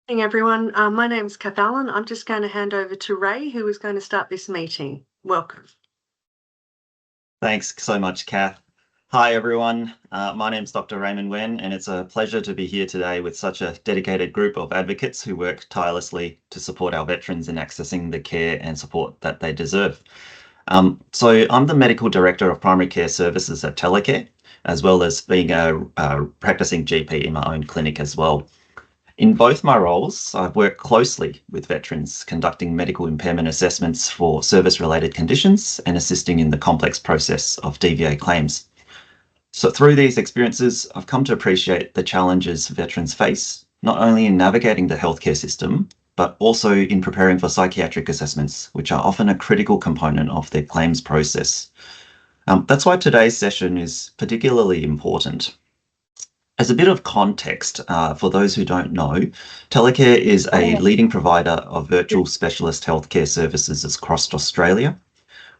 Morning, everyone. My name's Kath Allen. I'm just going to hand over to Ray, who is going to start this meeting. Welcome. Thanks so much, Kath. Hi, everyone. My name's Dr. Raymond Wen, and it's a pleasure to be here today with such a dedicated group of advocates who work tirelessly to support our veterans in accessing the care and support that they deserve. So I'm the Medical Director of Primary Care Services at Telecare, as well as being a practicing GP in my own clinic as well. In both my roles, I've worked closely with veterans, conducting medical impairment assessments for service-related conditions and assisting in the complex process of DVA claims. So through these experiences, I've come to appreciate the challenges veterans face, not only in navigating the healthcare system, but also in preparing for psychiatric assessments, which are often a critical component of their claims process. That's why today's session is particularly important. As a bit of context, for those who don't know, Telecare is a leading provider of virtual specialist healthcare services across Australia.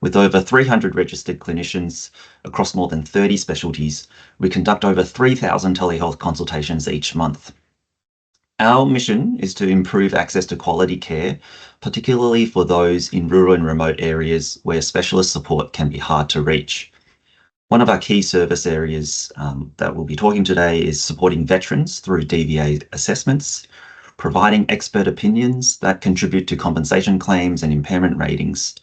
With over 300 registered clinicians across more than 30 specialties, we conduct over 3,000 telehealth consultations each month. Our mission is to improve access to quality care, particularly for those in rural and remote areas where specialist support can be hard to reach. One of our key service areas that we'll be talking today is supporting veterans through DVA assessments, providing expert opinions that contribute to compensation claims and impairment ratings.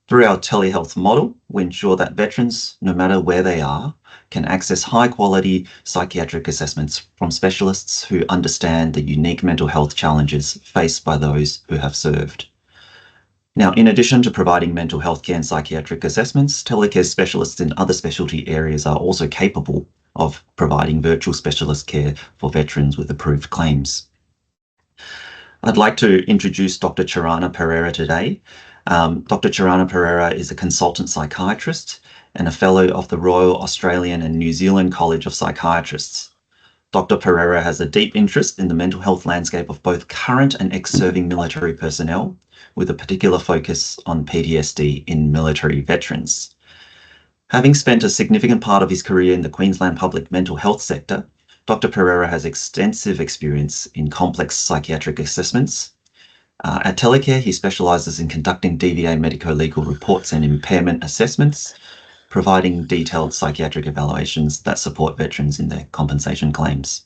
Through our telehealth model, we ensure that veterans, no matter where they are, can access high-quality psychiatric assessments from specialists who understand the unique mental health challenges faced by those who have served. Now, in addition to providing mental health care and psychiatric assessments, Telecare specialists in other specialty areas are also capable of providing virtual specialist care for veterans with approved claims. I'd like to introduce Dr. Charana Perera today. Dr. Charana Perera is a consultant psychiatrist and a fellow of the Royal Australian and New Zealand College of Psychiatrists. Dr. Perera has a deep interest in the mental health landscape of both current and ex-serving military personnel, with a particular focus on PTSD in military veterans. Having spent a significant part of his career in the Queensland public mental health sector, Dr. Perera has extensive experience in complex psychiatric assessments. At Telecare, he specialises in conducting DVA medico-legal reports and impairment assessments, providing detailed psychiatric evaluations that support veterans in their compensation claims.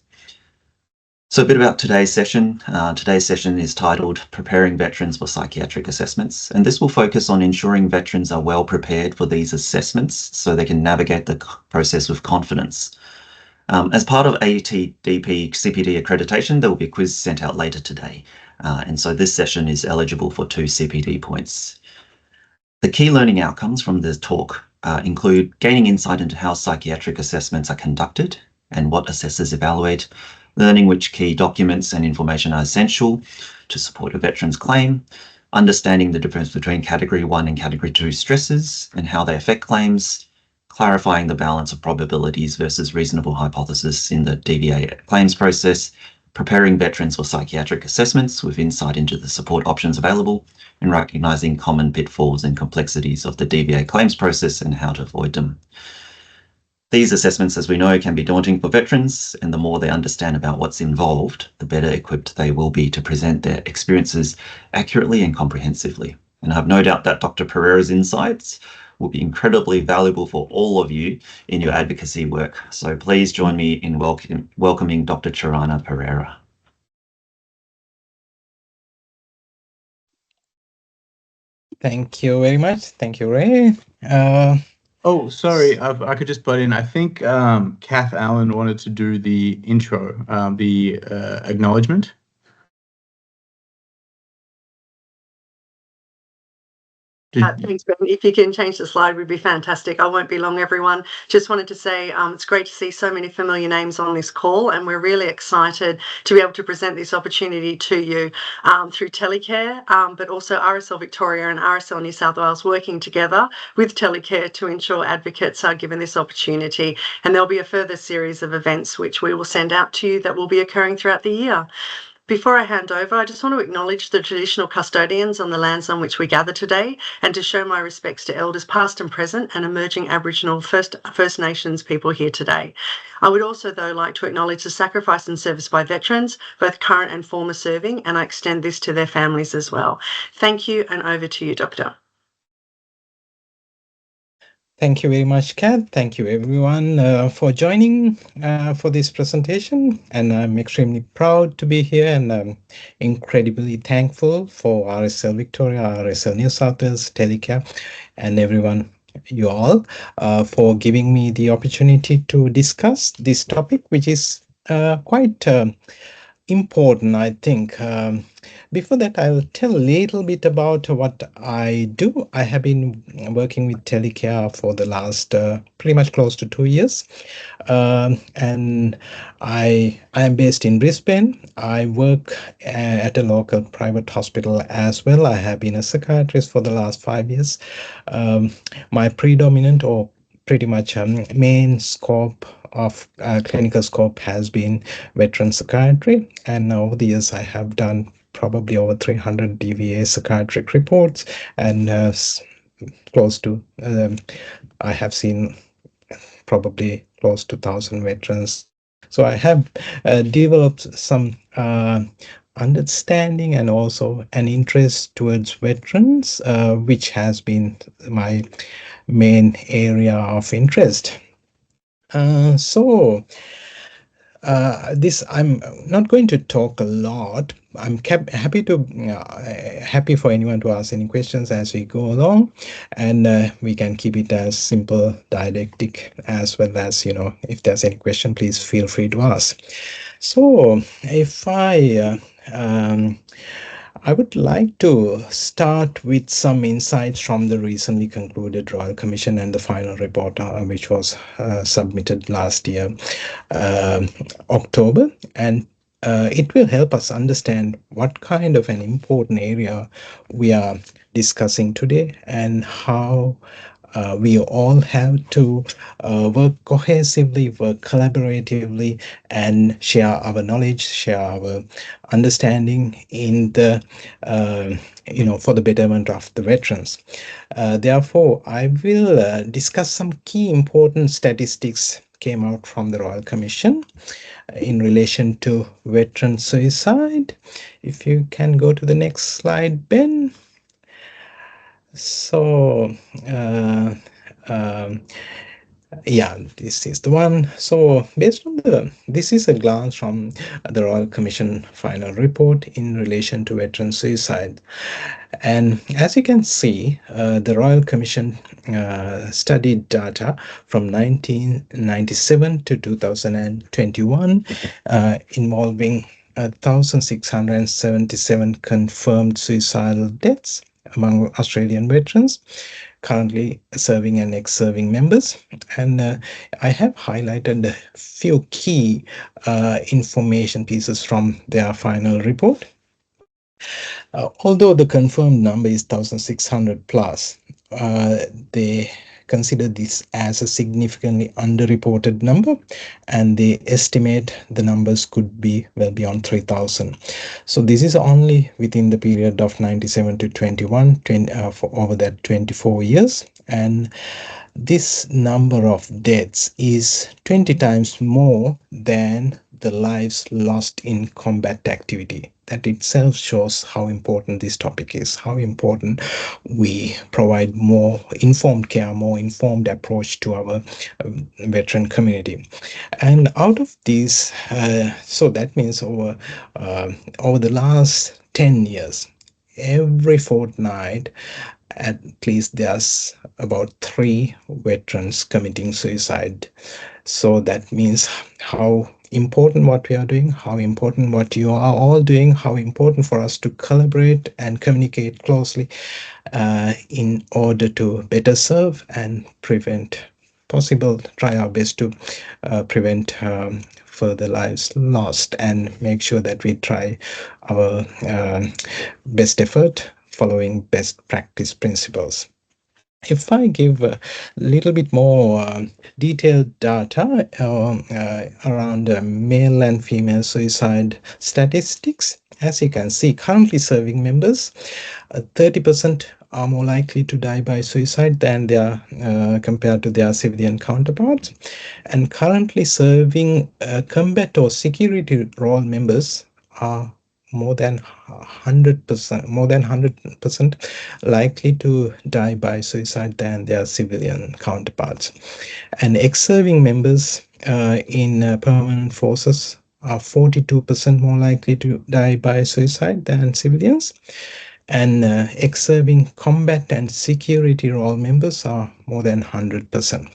So a bit about today's session. Today's session is titled Preparing Veterans for Psychiatric Assessments, and this will focus on ensuring veterans are well prepared for these assessments so they can navigate the process with confidence. As part of ATDP CPD accreditation, there will be a quiz sent out later today, and so this session is eligible for 2 CPD points. The key learning outcomes from this talk include gaining insight into how psychiatric assessments are conducted and what assessors evaluate, learning which key documents and information are essential to support a veteran's claim, understanding the difference between Category 1 and Category 2 stresses and how they affect claims, clarifying the balance of probabilities versus reasonable hypothesis in the DVA claims process, preparing veterans for psychiatric assessments with insight into the support options available, and recognising common pitfalls and complexities of the DVA claims process and how to avoid them. These assessments, as we know, can be daunting for veterans, and the more they understand about what's involved, the better equipped they will be to present their experiences accurately and comprehensively. And I have no doubt that Dr. Perera's insights will be incredibly valuable for all of you in your advocacy work. So please join me in welcoming Dr. Charana Perera. Thank you very much. Thank you, Ray. Oh, sorry, I could just butt in. I think Kath Allen wanted to do the intro, the acknowledgement. Thanks, Ben. If you can change the slide, would be fantastic. I won't be long, everyone. Just wanted to say it's great to see so many familiar names on this call, and we're really excited to be able to present this opportunity to you through Telecare, but also RSL Victoria and RSL New South Wales working together with Telecare to ensure advocates are given this opportunity. And there'll be a further series of events which we will send out to you that will be occurring throughout the year. Before I hand over, I just want to acknowledge the traditional custodians on the lands on which we gather today and to show my respects to elders past and present and emerging Aboriginal First Nations people here today. I would also, though, like to acknowledge the sacrifice and service by veterans, both current and former serving, and I extend this to their families as well. Thank you, and over to you, Doctor. Thank you very much, Kat. Thank you, everyone, for joining for this presentation. And I'm extremely proud to be here, and I'm incredibly thankful for RSL Victoria, RSL New South Wales, Telecare, and everyone, you all, for giving me the opportunity to discuss this topic, which is quite important, I think. Before that, I'll tell a little bit about what I do. I have been working with Telecare for the last pretty much close to 2 years. And I am based in Brisbane. I work at a local private hospital as well. I have been a psychiatrist for the last 5 years. My predominant or pretty much main scope of clinical scope has been veteran psychiatry, and over the years I have done probably over 300 DVA psychiatric reports, and close to I have seen probably close to 1,000 veterans. So I have developed some understanding and also an interest towards veterans, which has been my main area of interest. This I'm not going to talk a lot. I'm happy for anyone to ask any questions as we go along, and we can keep it as simple didactic as well as, if there's any question, please feel free to ask. So if I would like to start with some insights from the recently concluded Royal Commission and the final report, which was submitted last year, October, and it will help us understand what kind of an important area we are discussing today and how we all have to work cohesively, work collaboratively, and share our knowledge, share our understanding in the, for the betterment of the veterans. Therefore, I will discuss some key important statistics came out from the Royal Commission in relation to veteran suicide. If you can go to the next slide, Ben. So, yeah, this is the one. So based on this is a glance from the Royal Commission final report in relation to veteran suicide. And as you can see, the Royal Commission studied data from 1997 to 2021 involving 1,677 confirmed suicidal deaths among Australian veterans currently serving and ex-serving members. And I have highlighted a few key information pieces from their final report. Although the confirmed number is 1,600 plus, they consider this as a significantly underreported number, and they estimate the numbers could be well beyond 3,000. So this is only within the period of 97 to 21, for over that 24 years. And this number of deaths is 20 times more than the lives lost in combat activity. That itself shows how important this topic is, how important we provide more informed care, more informed approach to our veteran community. And out of these, so that means over the last 10 years, every fortnight, at least there's about 3 veterans committing suicide. So that means how important what we are doing, how important what you are all doing, how important for us to collaborate and communicate closely in order to better serve and try our best to prevent further lives lost, and make sure that we try our best effort following best practice principles. If I give a little bit more detailed data around male and female suicide statistics, as you can see, currently serving members, 30% are more likely to die by suicide than their compared to their civilian counterparts. And currently serving combat or security role members are more than 100% likely to die by suicide than their civilian counterparts. And ex-serving members in permanent forces are 42% more likely to die by suicide than civilians. And ex-serving combat and security role members are more than 100%.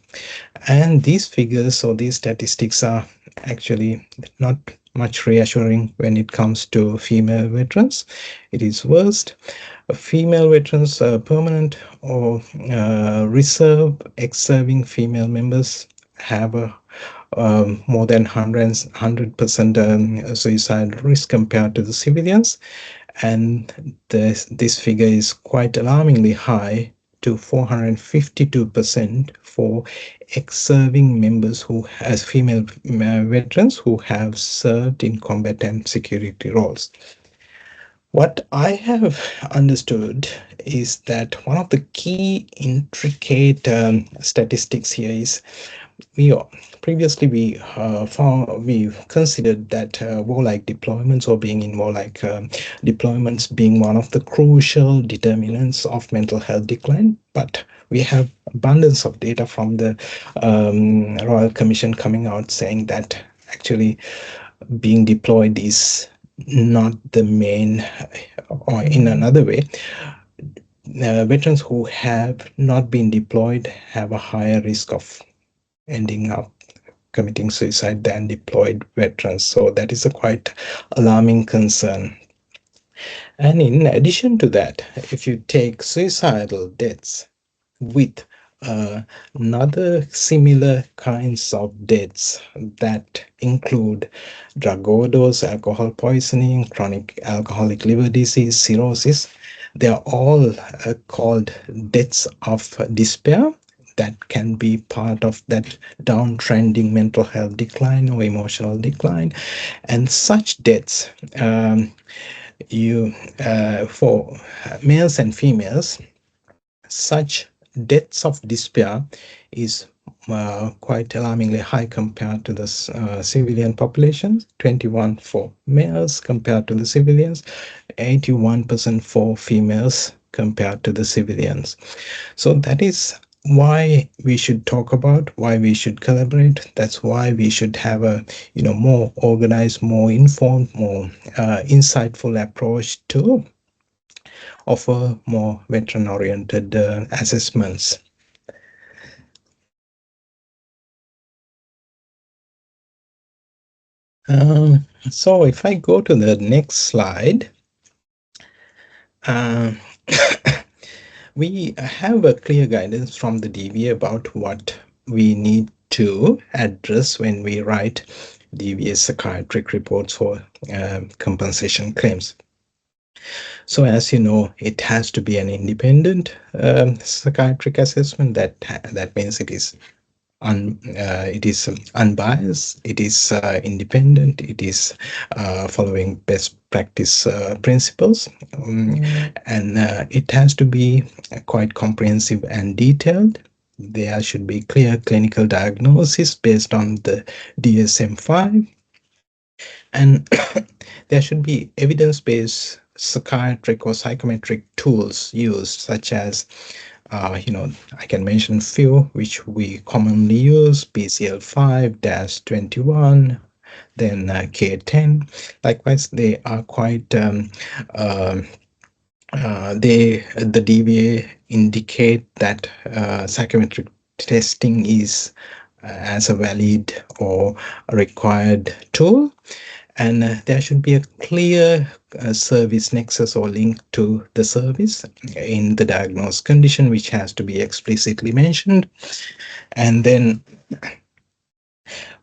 And these figures or these statistics are actually not much reassuring when it comes to female veterans. It is worst. Female veterans, permanent or reserve ex-serving female members have a more than 100% suicide risk compared to the civilians. And this figure is quite alarmingly high to 452% for ex-serving members who, as female veterans who have served in combat and security roles. What I have understood is that one of the key intricate statistics here is we considered that warlike deployments or being in warlike deployments being one of the crucial determinants of mental health decline, but we have abundance of data from the Royal Commission coming out saying that actually being deployed is not the main, or in another way, veterans who have not been deployed have a higher risk of ending up committing suicide than deployed veterans. So that is a quite alarming concern. And in addition to that, if you take suicidal deaths with another similar kinds of deaths that include drug overdose, alcohol poisoning, chronic alcoholic liver disease, cirrhosis, they are all called deaths of despair. That can be part of that downtrending mental health decline or emotional decline. And such deaths, for males and females, such deaths of despair is quite alarmingly high compared to the civilian population. 21 for males compared to the civilians, 81% for females compared to the civilians. So that is why we should talk about, why we should collaborate. That's why we should have a more organized, more informed, more insightful approach to offer more veteran-oriented assessments. So if I go to the next slide, we have a clear guidance from the DVA about what we need to address when we write DVA psychiatric reports for compensation claims. So as you know, it has to be an independent psychiatric assessment. That means it is unbiased, it is independent, it is following best practice principles, and it has to be quite comprehensive and detailed. There should be clear clinical diagnosis based on the DSM-5, and there should be evidence-based psychiatric or psychometric tools used, such as I can mention few which we commonly use: PCL5-21, then K10. Likewise, they are quite the DVA indicate that psychometric testing is as a valid or required tool, and there should be a clear service nexus or link to the service in the diagnosed condition, which has to be explicitly mentioned. And then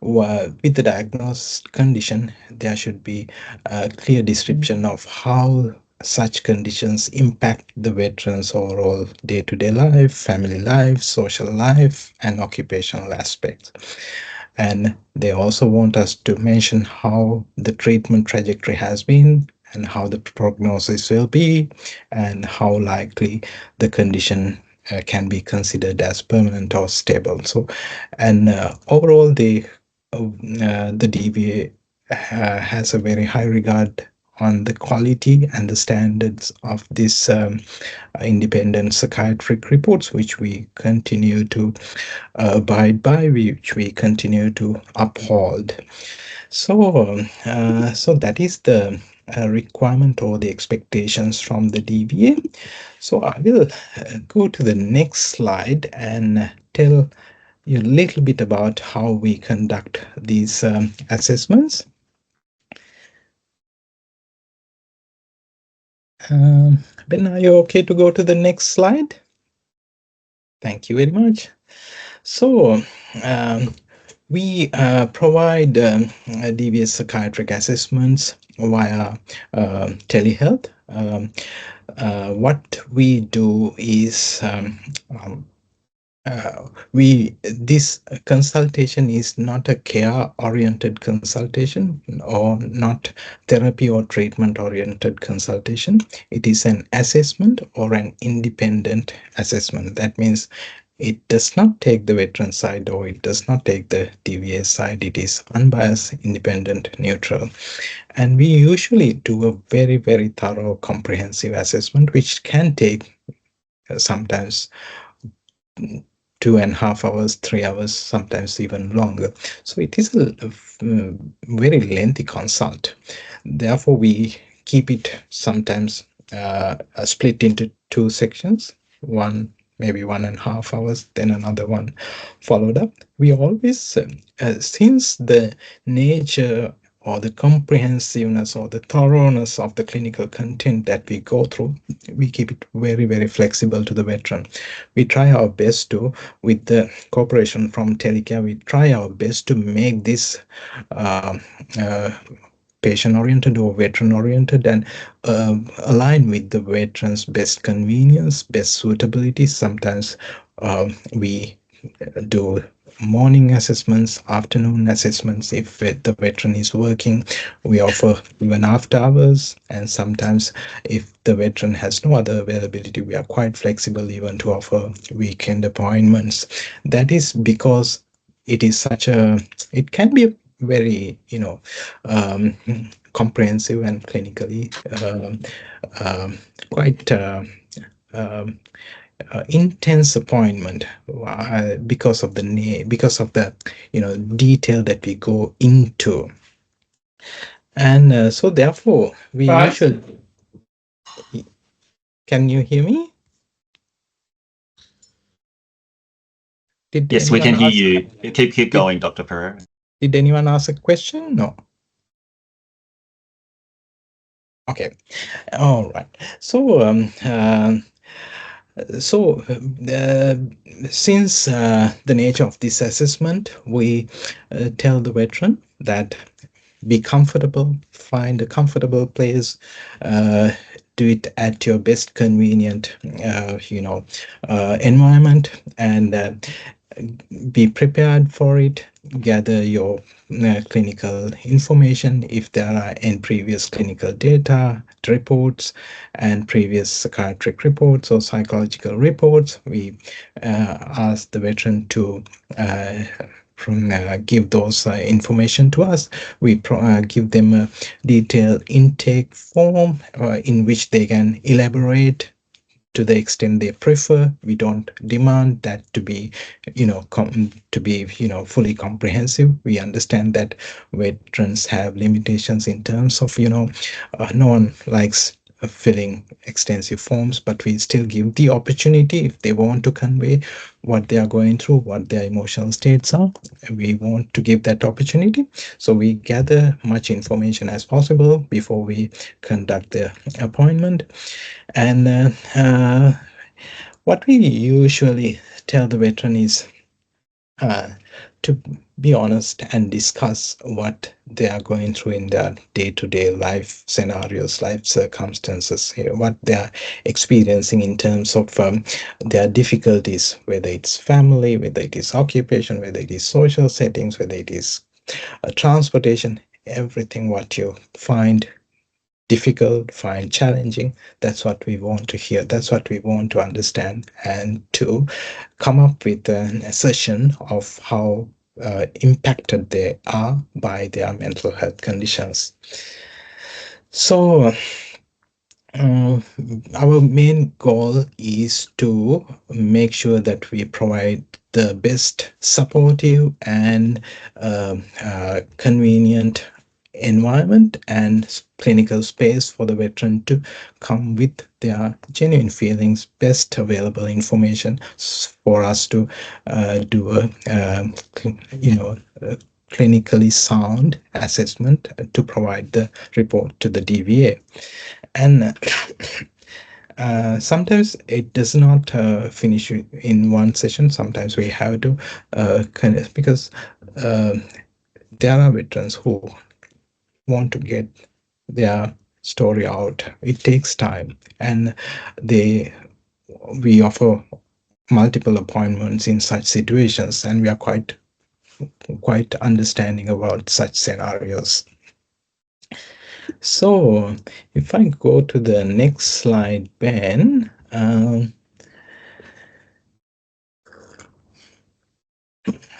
with the diagnosed condition, there should be a clear description of how such conditions impact the veteran's overall day-to-day life, family life, social life, and occupational aspects. And they also want us to mention how the treatment trajectory has been and how the prognosis will be and how likely the condition can be considered as permanent or stable. So, and overall, the DVA has a very high regard on the quality and the standards of this independent psychiatric reports, which we continue to abide by, which we continue to uphold. So, so that is the requirement or the expectations from the DVA. So I will go to the next slide and tell you a little bit about how we conduct these assessments. Ben, are you okay to go to the next slide? Thank you very much. So we provide DVS psychiatric assessments via telehealth. What we do is this consultation is not a care-oriented consultation or not therapy or treatment-oriented consultation. It is an assessment or an independent assessment. That means it does not take the veteran side or it does not take the DVA side. It is unbiased, independent, neutral. And we usually do a very, very thorough, comprehensive assessment, which can take sometimes 2.5 hours, 3 hours, sometimes even longer. So it is a very lengthy consult. Therefore, we keep it sometimes split into 2 sections, one maybe 1.5 hours, then another one followed up. We always, since the nature or the comprehensiveness or the thoroughness of the clinical content that we go through, we keep it very, very flexible to the veteran. We try our best to, with the cooperation from Telecare, we try our best to make this patient-oriented or veteran-oriented and align with the veteran's best convenience, best suitability. Sometimes we do morning assessments, afternoon assessments. If the veteran is working, we offer even after hours, and sometimes if the veteran has no other availability, we are quite flexible even to offer weekend appointments. That is because it is such a, it can be a very, comprehensive and clinically quite intense appointment because of the detail that we go into, and so therefore we usually. Can you hear me? Yes, we can hear you. Keep going, Dr. Perera. Did anyone ask a question? No. Okay. All right. So since the nature of this assessment, we tell the veteran that be comfortable, find a comfortable place, do it at your best convenient, environment, and be prepared for it. Gather your clinical information if there are any previous clinical data, reports, and previous psychiatric reports or psychological reports. We ask the veteran to give those information to us. We give them a detailed intake form in which they can elaborate to the extent they prefer. We don't demand that to be, fully comprehensive. We understand that veterans have limitations in terms of, no one likes filling extensive forms, but we still give the opportunity if they want to convey what they are going through, what their emotional states are. We want to give that opportunity. So we gather much information as possible before we conduct the appointment. And what we usually tell the veteran is to be honest and discuss what they are going through in their day-to-day life scenarios, life circumstances, what they are experiencing in terms of their difficulties, whether it's family, whether it is occupation, whether it is social settings, whether it is transportation, everything what you find difficult, find challenging. That's what we want to hear. That's what we want to understand, and to come up with an assertion of how impacted they are by their mental health conditions. So our main goal is to make sure that we provide the best supportive and convenient environment and clinical space for the veteran to come with their genuine feelings, best available information for us to do a clinically sound assessment to provide the report to the DVA. And sometimes it does not finish in one session. Sometimes we have to because there are veterans who want to get their story out. It takes time, and we offer multiple appointments in such situations, and we are quite understanding about such scenarios. So if I go to the next slide, Ben.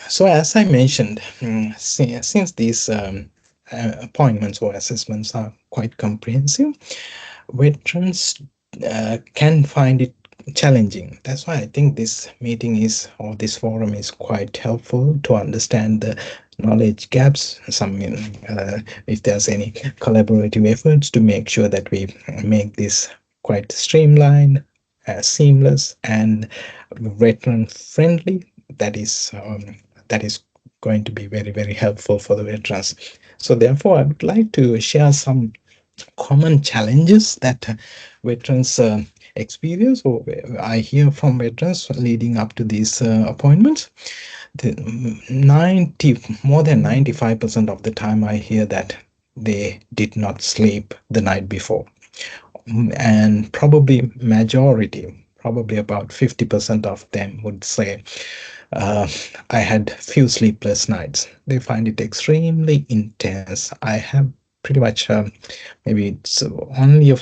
So as I mentioned, since these appointments or assessments are quite comprehensive, veterans can find it challenging. That's why I think this meeting or this forum is quite helpful to understand the knowledge gaps, if there's any collaborative efforts to make sure that we make this quite streamlined, seamless, and veteran friendly. That is going to be very, very helpful for the veterans. So therefore, I would like to share some common challenges that veterans experience, or I hear from veterans leading up to these appointments. More than 95% of the time I hear that they did not sleep the night before, and probably about 50% of them would say, I had few sleepless nights. They find it extremely intense. I have pretty much, maybe it's only a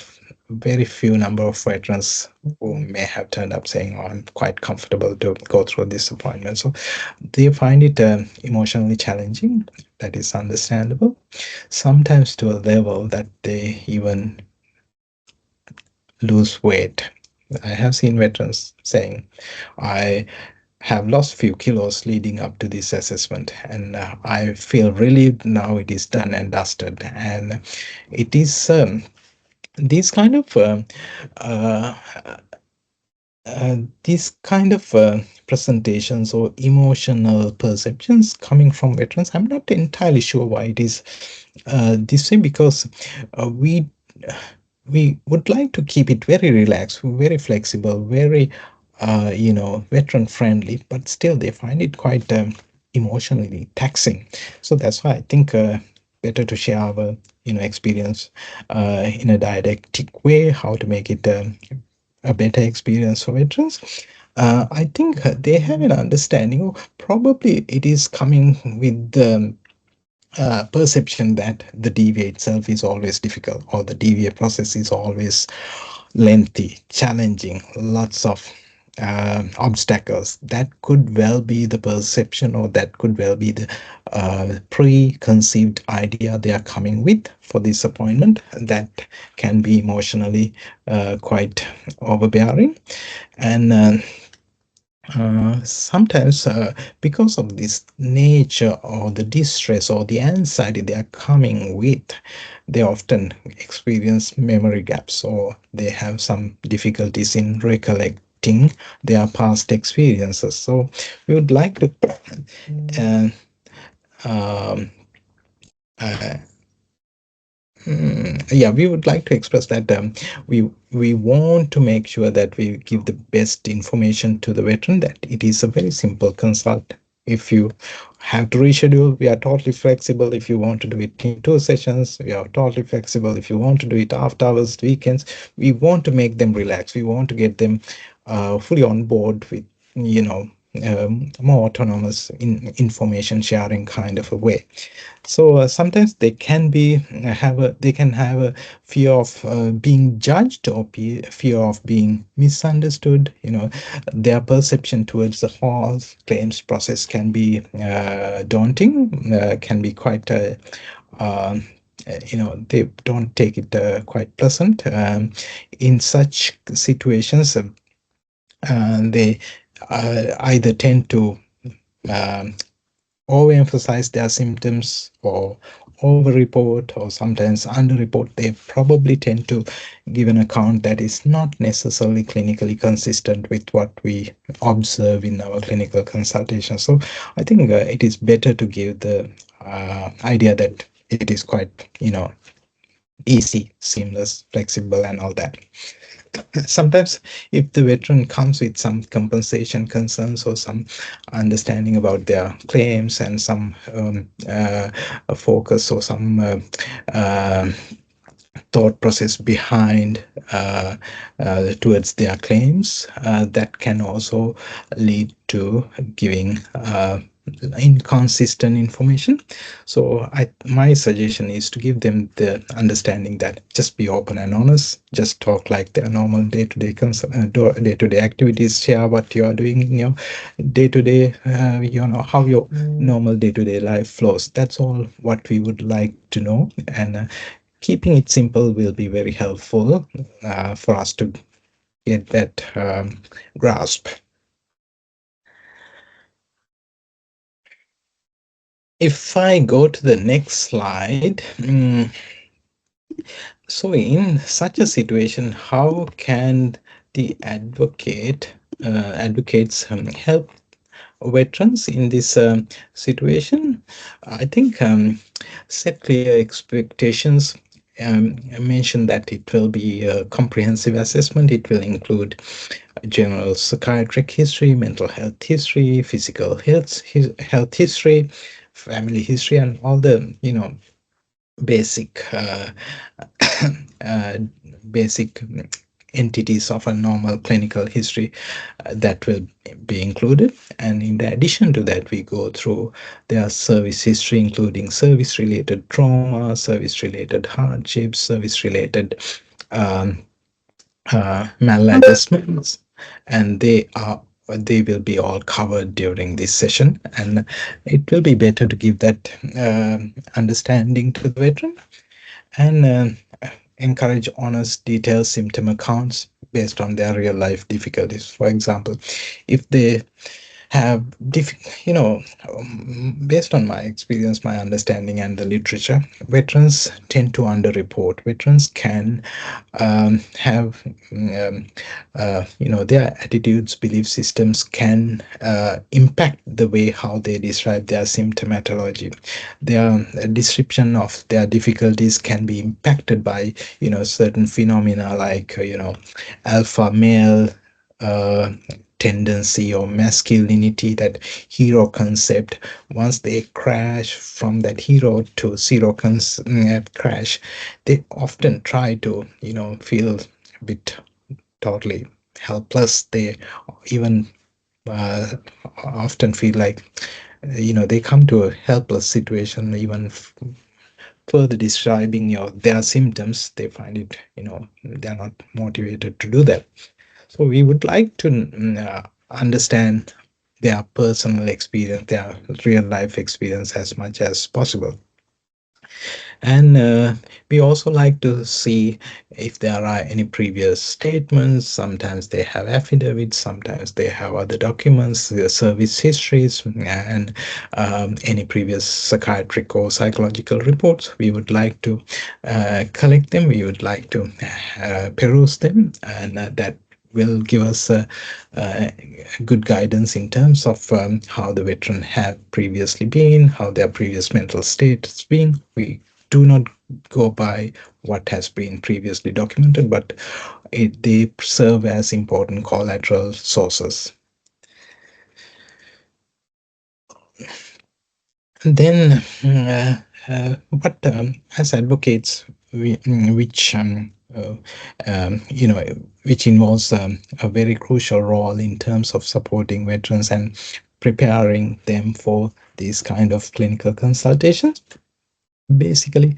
very few number of veterans who may have turned up saying, oh, I'm quite comfortable to go through this appointment. So they find it emotionally challenging. That is understandable. Sometimes to a level that they even lose weight. I have seen veterans saying, I have lost few kilos leading up to this assessment, and I feel relieved now it is done and dusted. And it is these kind of presentations or emotional perceptions coming from veterans. I'm not entirely sure why it is this way, because we would like to keep it very relaxed, very flexible, very veteran friendly, but still they find it quite emotionally taxing. So that's why I think better to share our experience in a didactic way, how to make it a better experience for veterans. I think they have an understanding, or probably it is coming with the perception that the DVA itself is always difficult, or the DVA process is always lengthy, challenging, lots of obstacles. That could well be the perception, or that could well be the preconceived idea they are coming with for this appointment. That can be emotionally quite overbearing. And sometimes because of this nature, or the distress or the anxiety they are coming with, they often experience memory gaps, or they have some difficulties in recollecting their past experiences. So we would like to we would like to express that we want to make sure that we give the best information to the veteran, that it is a very simple consult. If you have to reschedule, we are totally flexible. If you want to do it in 2 sessions, we are totally flexible. If you want to do it after hours, weekends, we want to make them relax. We want to get them fully on board with, more autonomous information sharing kind of a way. So sometimes they can have a fear of being judged, or fear of being misunderstood. Their perception towards the whole claims process can be daunting, can be quite they don't take it quite pleasant. In such situations, they either tend to um, overemphasize their symptoms, or overreport, or sometimes underreport. They probably tend to give an account that is not necessarily clinically consistent with what we observe in our clinical consultation. So I think it is better to give the idea that it is quite, easy, seamless, flexible, and all that. Sometimes if the veteran comes with some compensation concerns, or some understanding about their claims, and some focus, or some thought process behind towards their claims, that can also lead to giving inconsistent information. So my suggestion is to give them the understanding that just be open and honest, just talk like their normal day-to-day day-to-day activities, share what you are doing in your day-to-day, how your normal day-to-day life flows. That's all what we would like to know, and keeping it simple will be very helpful for us to get that grasp. If I go to the next slide, so in such a situation, how can the advocates help veterans in this situation? I think set clear expectations. I mentioned that it will be a comprehensive assessment. It will include general psychiatric history, mental health history, physical health history, family history, and all the basic basic entities of a normal clinical history that will be included. And in addition to that, we go through their service history, including service related trauma, service related hardships, service related maladjustments, and they will be all covered during this session. And it will be better to give that understanding to the veteran, and encourage honest, detailed symptom accounts based on their real life difficulties. For example, if they have based on my experience, my understanding, and the literature, veterans tend to underreport. Veterans can have their attitudes, belief systems can impact the way how they describe their symptomatology. Their description of their difficulties can be impacted by certain phenomena like alpha male tendency, or masculinity, that hero concept. Once they crash from that hero to zero crash, they often try to feel a bit totally helpless. They even often feel like they come to a helpless situation. Even further describing their symptoms, they find it they're not motivated to do that. So we would like to understand their personal experience, their real life experience, as much as possible. And we also like to see if there are any previous statements. Sometimes they have affidavits, sometimes they have other documents, their service histories, and any previous psychiatric or psychological reports. We would like to collect them. We would like to peruse them, and that will give us a good guidance in terms of how the veteran have previously been, how their previous mental state has been. We do not go by what has been previously documented, but they serve as important collateral sources. then, what as advocates, which which involves a very crucial role in terms of supporting veterans and preparing them for these kind of clinical consultations. Basically,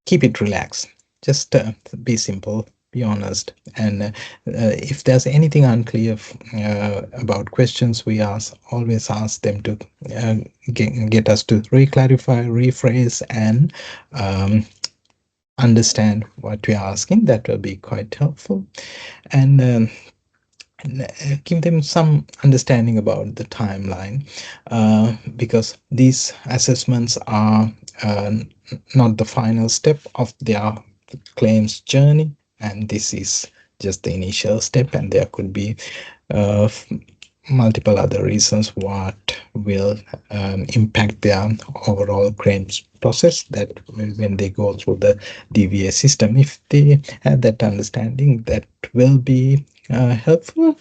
keep it relaxed. Just be simple, be honest, and if there's anything unclear about questions we always ask them to get us to re-clarify, rephrase, and understand what we're asking. That will be quite helpful, and give them some understanding about the timeline, because these assessments are not the final step of their claims journey, and this is just the initial step, and there could be multiple other reasons what will impact their overall claims process, that when they go through the DVA system. If they have that understanding, that will be helpful.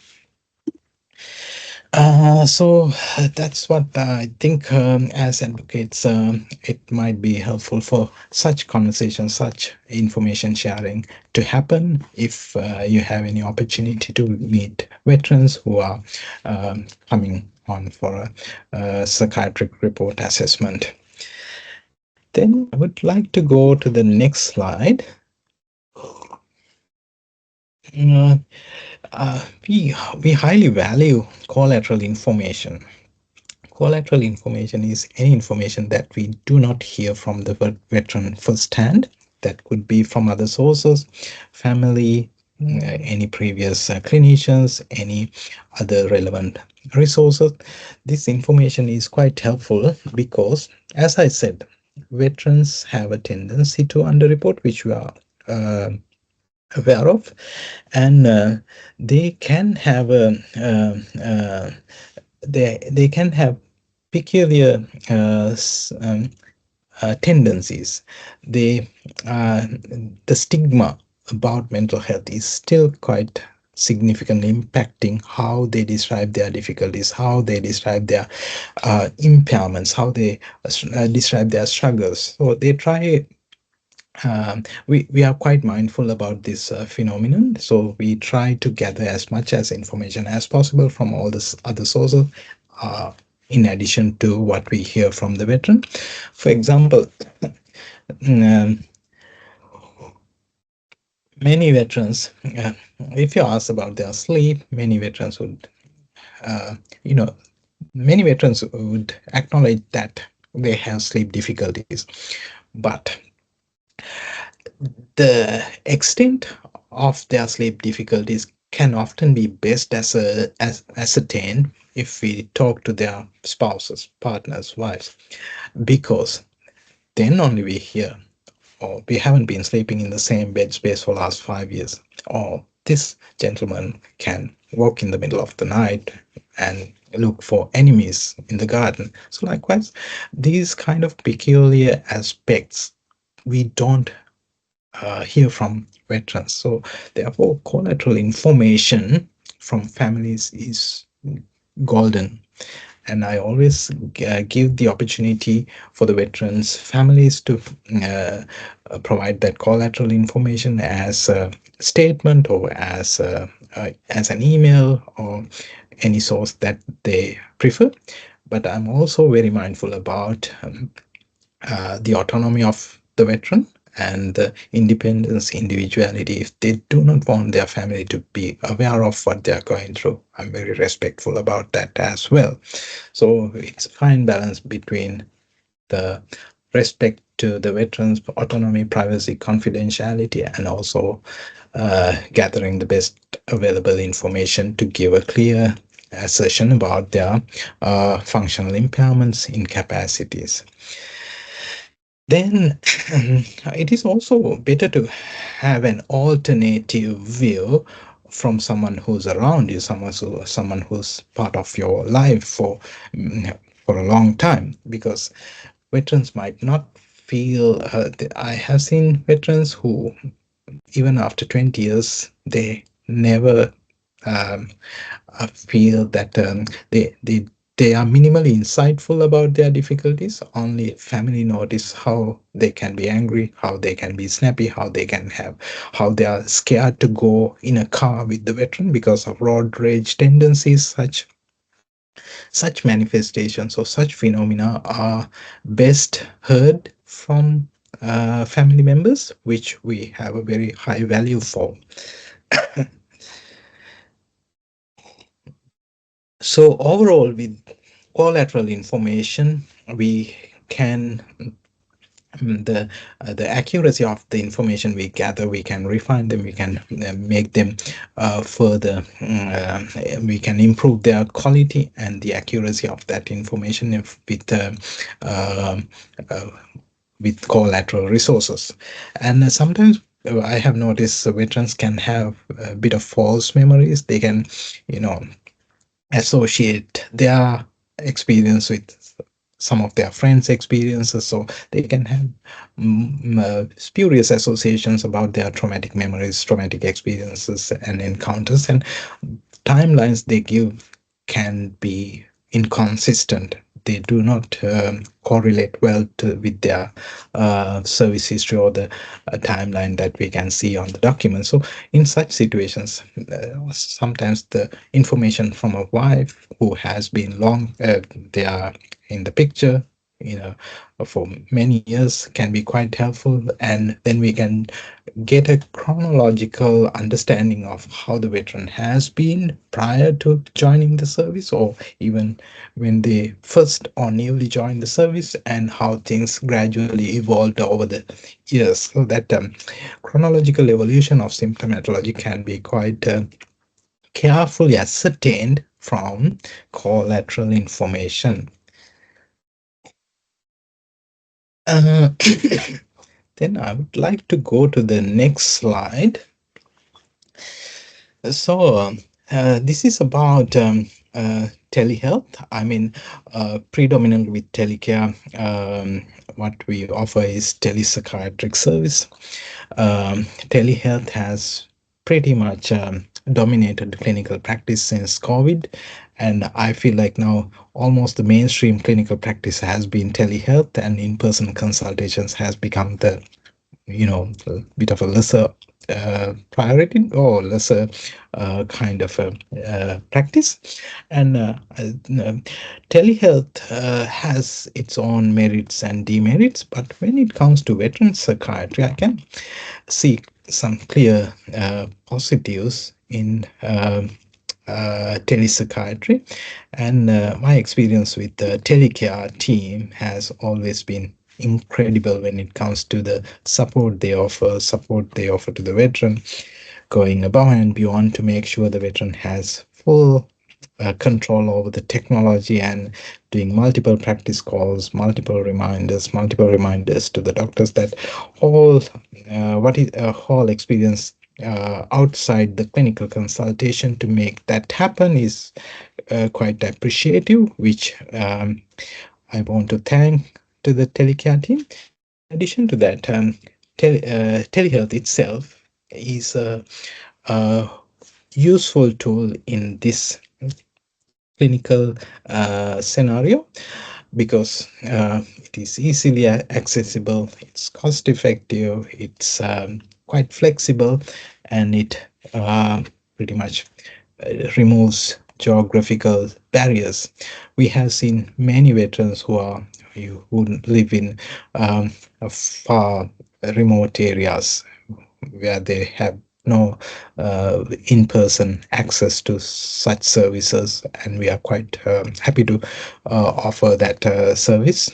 So that's what I think, as advocates, it might be helpful for such conversations, such information sharing to happen if you have any opportunity to meet veterans who are coming on for a psychiatric report assessment. Then I would like to go to the next slide. We highly value collateral information. Collateral information is any information that we do not hear from the veteran firsthand. That could be from other sources, family, any previous clinicians, any other relevant resources. This information is quite helpful because, as I said, veterans have a tendency to underreport, which we are aware of, and they can have they can have peculiar tendencies. The stigma about mental health is still quite significantly impacting how they describe their difficulties, how they describe their impairments, how they describe their struggles. So they try. We are quite mindful about this phenomenon, so we try to gather as much as information as possible from all the other sources, in addition to what we hear from the veteran. For example, many veterans, if you ask about their sleep, many veterans would, many veterans would acknowledge that they have sleep difficulties, but the extent of their sleep difficulties can often be best ascertained if we talk to their spouses, partners, wives, because then only we hear, or we haven't been sleeping in the same bed space for the last 5 years, or this gentleman can walk in the middle of the night and look for enemies in the garden. So likewise, these kind of peculiar aspects we don't hear from veterans. So therefore, collateral information from families is golden. And I always give the opportunity for the veterans' families to provide that collateral information as a statement, or as an email, or any source that they prefer. But I'm also very mindful about the autonomy of the veteran and the independence, individuality. If they do not want their family to be aware of what they are going through, I'm very respectful about that as well. So it's a fine balance between the respect to the veterans' autonomy, privacy, confidentiality, and also gathering the best available information to give a clear assertion about their functional impairments, incapacities. Then it is also better to have an alternative view from someone who's around you, someone who's part of your life for a long time, because veterans might not feel. I have seen veterans who, even after 20 years, they never feel that they they are minimally insightful about their difficulties. Only family notice how they can be angry, how they can be snappy, how they are scared to go in a car with the veteran because of road rage tendencies. Such manifestations or such phenomena are best heard from family members, which we have a very high value for. So overall, with collateral information, we can the accuracy of the information we gather, we can refine them, we can make them further, we can improve their quality and the accuracy of that information if uh, uh, with collateral resources. And sometimes I have noticed veterans can have a bit of false memories. They can, you know, associate their experience with some of their friends' experiences, so they can have spurious associations about their traumatic memories, traumatic experiences, and encounters, and timelines they give can be inconsistent. They do not correlate well with their service history or the timeline that we can see on the document. So, in such situations, sometimes the information from a wife who has been they are in the picture, you know, for many years can be quite helpful, and then we can get a chronological understanding of how the veteran has been prior to joining the service, or even when they first or newly joined the service, and how things gradually evolved over the years. So that chronological evolution of symptomatology can be quite carefully ascertained from collateral information. Then I would like to go to the next slide. So this is about telehealth. I mean, predominantly with Telecare, what we offer is telepsychiatric service. Telehealth has pretty much dominated clinical practice since COVID, and I feel like now almost the mainstream clinical practice has been telehealth, and in-person consultations has become the a bit of a lesser priority or lesser kind of practice. And telehealth has its own merits and demerits, but when it comes to veteran psychiatry, I can see some clear positives in telepsychiatry, and my experience with the Telecare team has always been incredible when it comes to the support they offer to the veteran, going above and beyond to make sure the veteran has full control over the technology, and doing multiple practice calls, multiple reminders to the doctors, that whole experience outside the clinical consultation to make that happen is quite appreciative, which I want to thank to the Telecare team. In addition to that, telehealth itself is a useful tool in this clinical scenario, because it is easily accessible, it's cost effective, it's quite flexible, and it pretty much removes geographical barriers. We have seen many veterans who live in far remote areas where they have no in-person access to such services, and we are quite happy to offer that service.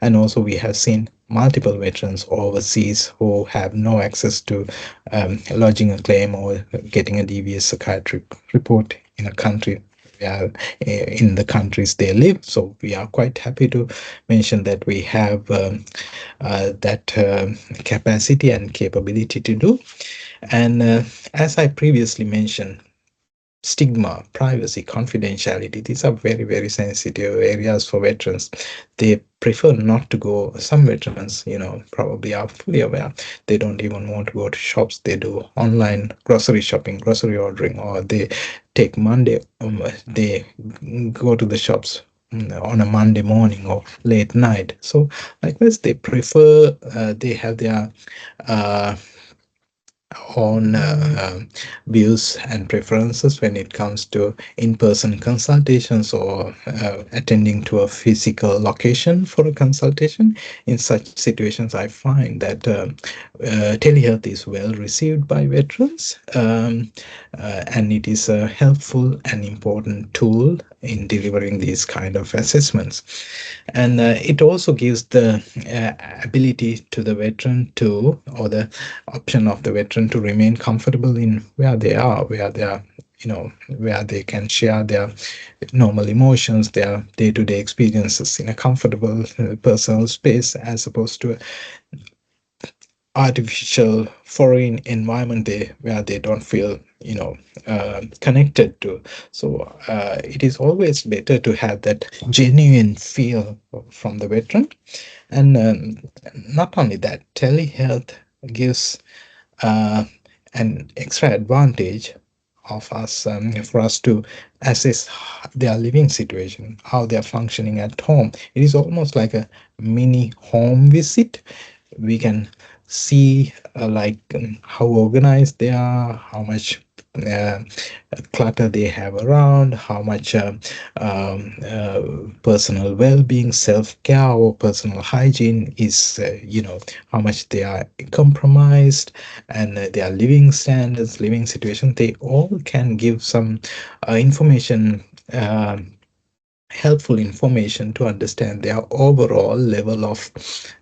And also we have seen multiple veterans overseas who have no access to lodging a claim or getting a DVS psychiatric report in a country in the countries they live. So we are quite happy to mention that we have that capacity and capability to do. And as I previously mentioned, stigma, privacy, confidentiality. These are very, very sensitive areas for veterans. They prefer not to go. Some veterans, probably are fully aware. They don't even want to go to shops. They do online grocery shopping, grocery ordering, or they take Monday. They go to the shops on a Monday morning or late night. So likewise, they prefer. They have their own views and preferences when it comes to in-person consultations or attending to a physical location for a consultation. In such situations, I find that telehealth is well received by veterans, and it is a helpful and important tool in delivering these kind of assessments. And it also gives the ability to the veteran to, or the option of the veteran to remain comfortable in where they are, where they can share their normal emotions, their day-to-day experiences in a comfortable personal space, as opposed to artificial foreign environment where they don't feel connected to. So it is always better to have that genuine feel from the veteran. And not only that, telehealth gives an extra advantage of us for us to assess their living situation, how they are functioning at home. It is almost like a mini home visit. We can see how organized they are, how much clutter they have around, how much personal well-being, self-care, or personal hygiene is, how much they are compromised, and their living standards, living situation. They all can give some information, helpful information to understand their overall level of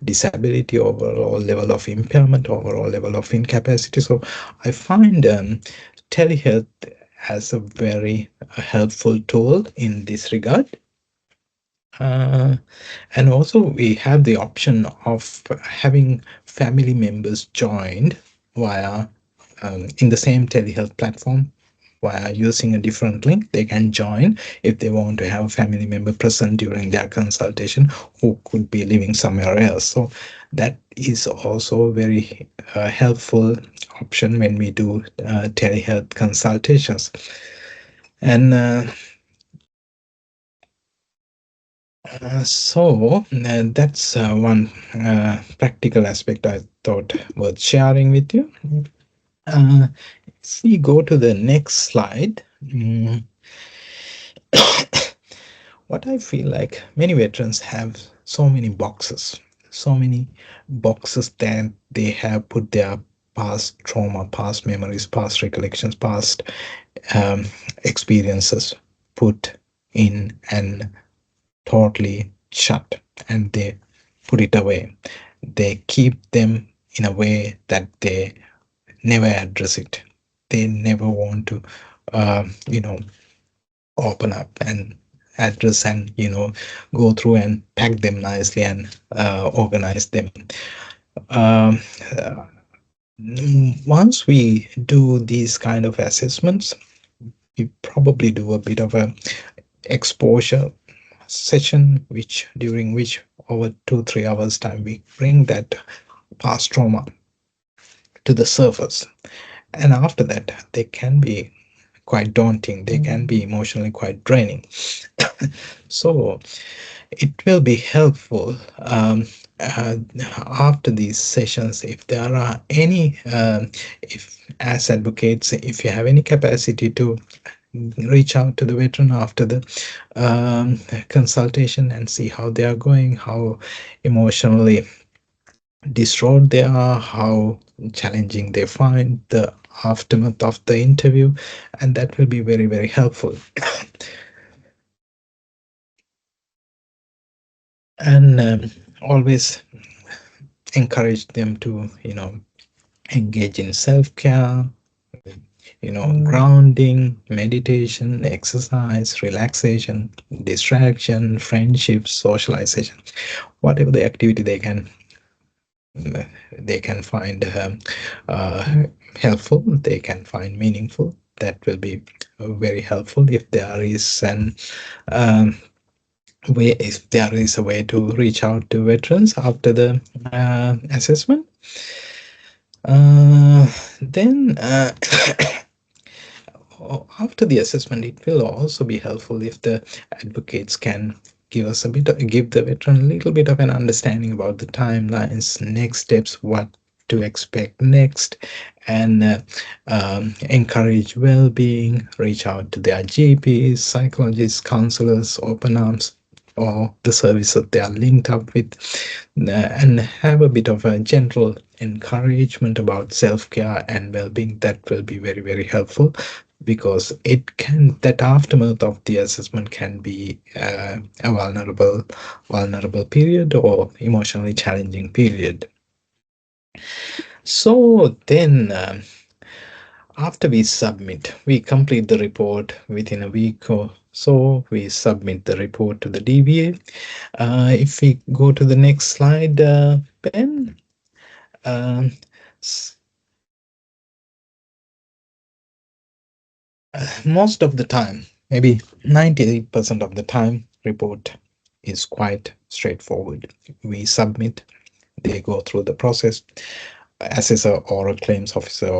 disability, overall level of impairment, overall level of incapacity. So I find telehealth as a very helpful tool in this regard. And also we have the option of having family members joined via in the same telehealth platform. Via using a different link, they can join if they want to have a family member present during their consultation who could be living somewhere else. So that is also a very helpful option when we do telehealth consultations. And so that's one practical aspect I thought worth sharing with you. If we go to the next slide, what I feel like many veterans have so many boxes that they have put their past trauma, past memories, past recollections, past experiences put in and totally shut, and they put it away. They keep them in a way that they never address it. They never want to, open up and address and, go through and pack them nicely and organize them. Once we do these kind of assessments, we probably do a bit of a exposure session, during which over 2-3 hours time we bring that past trauma to the surface. And after that, they can be quite daunting. They can be emotionally quite draining. So it will be helpful after these sessions, if there are any, if as advocates, if you have any capacity to reach out to the veteran after the consultation and see how they are going, how emotionally distraught they are, how challenging they find the aftermath of the interview, and that will be very, very helpful. And always encourage them to, engage in self-care, grounding, meditation, exercise, relaxation, distraction, friendship, socialization, whatever the activity they can find helpful, they can find meaningful, that will be very helpful if there is a way to reach out to veterans after the assessment. Then after the assessment, it will also be helpful if the advocates can give the veteran a little bit of an understanding about the timelines, next steps, what to expect next, and encourage well-being, reach out to their GPs, psychologists, counselors, open arms, or the services they are linked up with, and have a bit of a gentle encouragement about self-care and well-being. That will be very, very helpful, because that aftermath of the assessment can be a vulnerable period or emotionally challenging period. So then after we complete the report within a week or so, we submit the report to the DVA. If we go to the next slide, Ben, most of the time, maybe 98% of the time, report is quite straightforward. We submit, they go through the process, assessor or a claims officer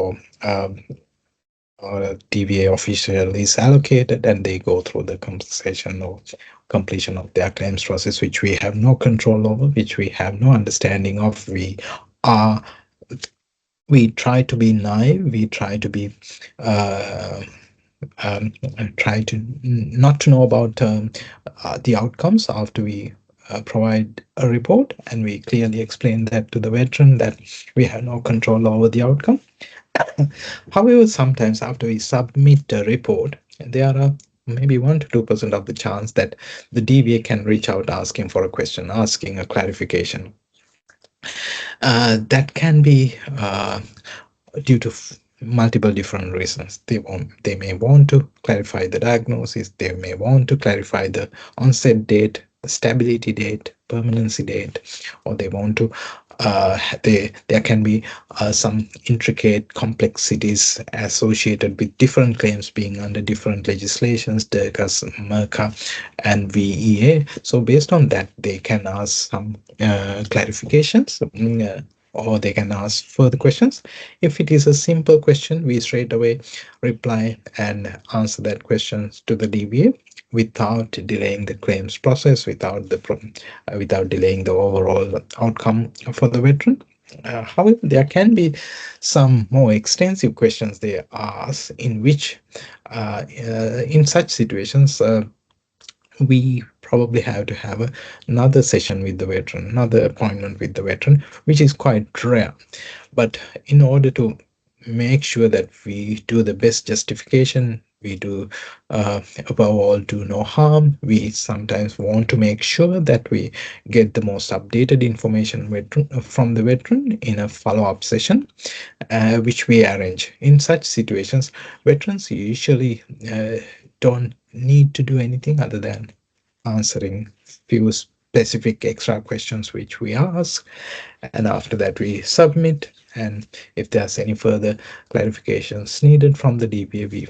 or a DVA official is allocated, and they go through the compensation or completion of their claims process, which we have no control over, which we have no understanding of. We try to be naive. We try to be try to not to know about the outcomes after we provide a report, and we clearly explain that to the veteran that we have no control over the outcome. However, sometimes after we submit a report, there are maybe 1 to 2% of the chance that the DVA can reach out asking for a question, asking a clarification. That can be due to multiple different reasons. They may want to clarify the diagnosis, they may want to clarify the onset date, the stability date, permanency date, or they want to there can be some intricate complexities associated with different claims being under different legislations, DERCAS, MERCA, and VEA. So based on that, they can ask some clarifications, or they can ask further questions. If it is a simple question, we straight away reply and answer that question to the DVA without delaying the claims process, without delaying the overall outcome for the veteran. However, there can be some more extensive questions they ask, in which in such situations we probably have to have another session with the veteran, another appointment with the veteran, which is quite rare. But in order to make sure that we do the best justification, we do above all do no harm, we sometimes want to make sure that we get the most updated information from the veteran in a follow-up session, which we arrange. In such situations, veterans usually don't need to do anything other than answering few specific extra questions which we ask, and after that we submit. And if there's any further clarifications needed from the DVA, we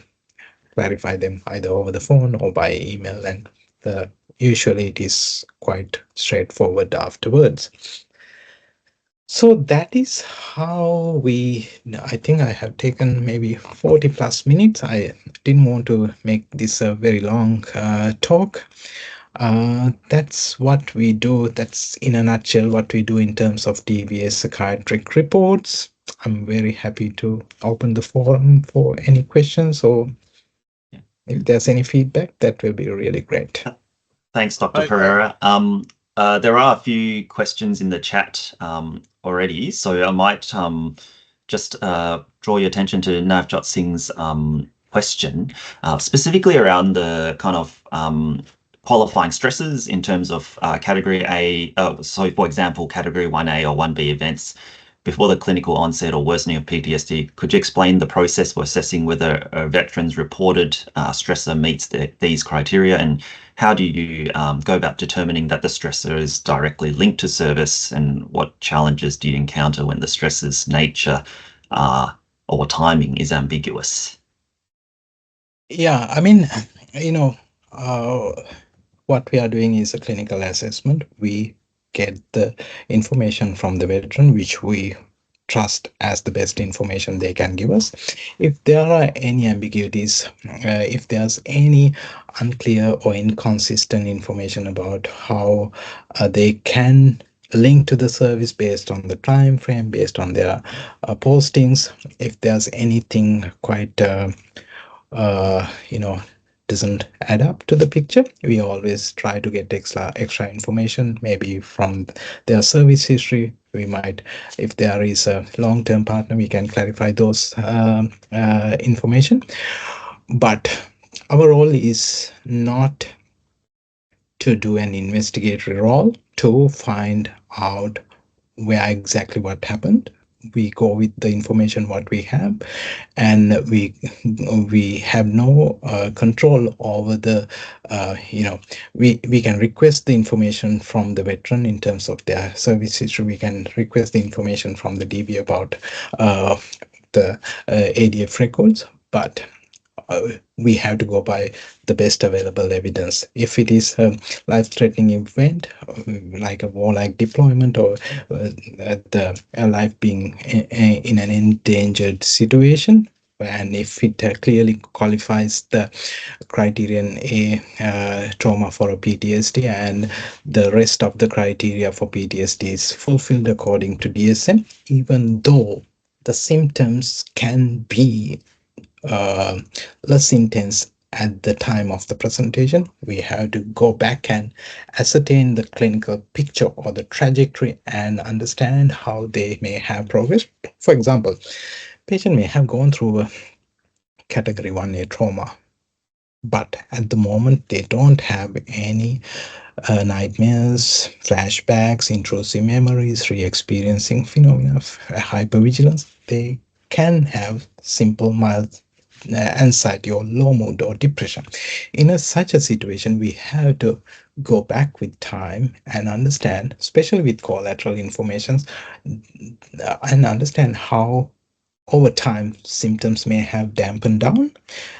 clarify them either over the phone or by email, and usually it is quite straightforward afterwards. So that is how I think I have taken maybe 40 plus minutes. I didn't want to make this a very long talk. That's what we do. That's in a nutshell what we do in terms of DVA psychiatric reports. I'm very happy to open the forum for any questions, or if there's any feedback, that will be really great. Thanks, Dr. Perera. There are a few questions in the chat already, so I might just draw your attention to Navjot Singh's question, specifically around the kind of qualifying stresses in terms of category A. So, for example, category 1A or 1B events before the clinical onset or worsening of PTSD. Could you explain the process for assessing whether a veteran's reported stressor meets these criteria, and how do you go about determining that the stressor is directly linked to service, and what challenges do you encounter when the stressor's nature or timing is ambiguous? Yeah, I mean, you know, uh, what we are doing is a clinical assessment. We get the information from the veteran, which we trust as the best information they can give us. If there are any ambiguities, if there's any unclear or inconsistent information about how they can link to the service based on the time frame, based on their postings, if there's anything quite you know, doesn't add up to the picture, we always try to get extra information, maybe from their service history. We might, if there is a long-term partner, we can clarify those information. But our role is not to do an investigatory role to find out where exactly what happened. We go with the information what we have, and we have no control over the we can request the information from the veteran in terms of their service history. We can request the information from the DV about the ADF records, but we have to go by the best available evidence. If it is a life-threatening event, like a war-like deployment, or the life being in an endangered situation, and if it clearly qualifies the criterion A, trauma for a PTSD, and the rest of the criteria for PTSD is fulfilled according to DSM, even though the symptoms can be uh, less intense at the time of the presentation, we have to go back and ascertain the clinical picture or the trajectory and understand how they may have progressed. For example, patient may have gone through a category 1A trauma, but at the moment they don't have any nightmares, flashbacks, intrusive memories, re-experiencing phenomena of hypervigilance. They can have simple mild anxiety or low mood or depression. In such a situation, we have to go back with time and understand, especially with collateral informations, and understand how over time symptoms may have dampened down.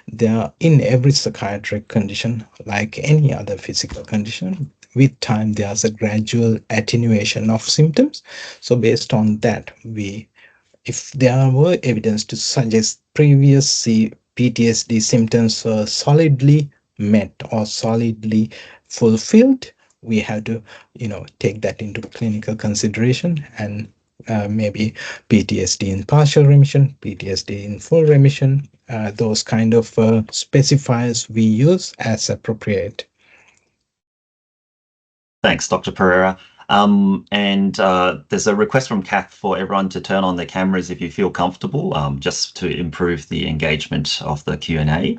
There, in every psychiatric condition, like any other physical condition, with time there's a gradual attenuation of symptoms. So based on that, we, if there were evidence to suggest previous PTSD symptoms were solidly met or solidly fulfilled, we have to, take that into clinical consideration, and maybe PTSD in partial remission, PTSD in full remission, those kind of specifiers we use as appropriate. Thanks, Dr. Perera. And there's a request from Kath for everyone to turn on their cameras if you feel comfortable, just to improve the engagement of the Q&A.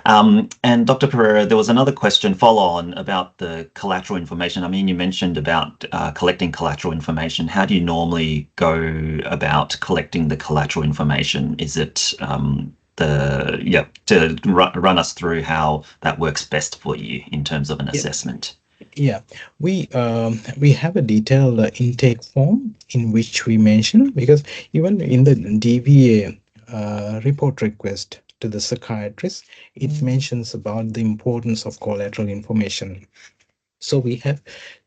And Dr. Perera, there was another question follow on about the collateral information. I mean, you mentioned about collecting collateral information. How do you normally go about collecting the collateral information? Is it to run us through how that works best for you in terms of an assessment? Yeah, we have a detailed intake form in which we mention, because even in the DVA report request to the psychiatrist, it mentions about the importance of collateral information. So we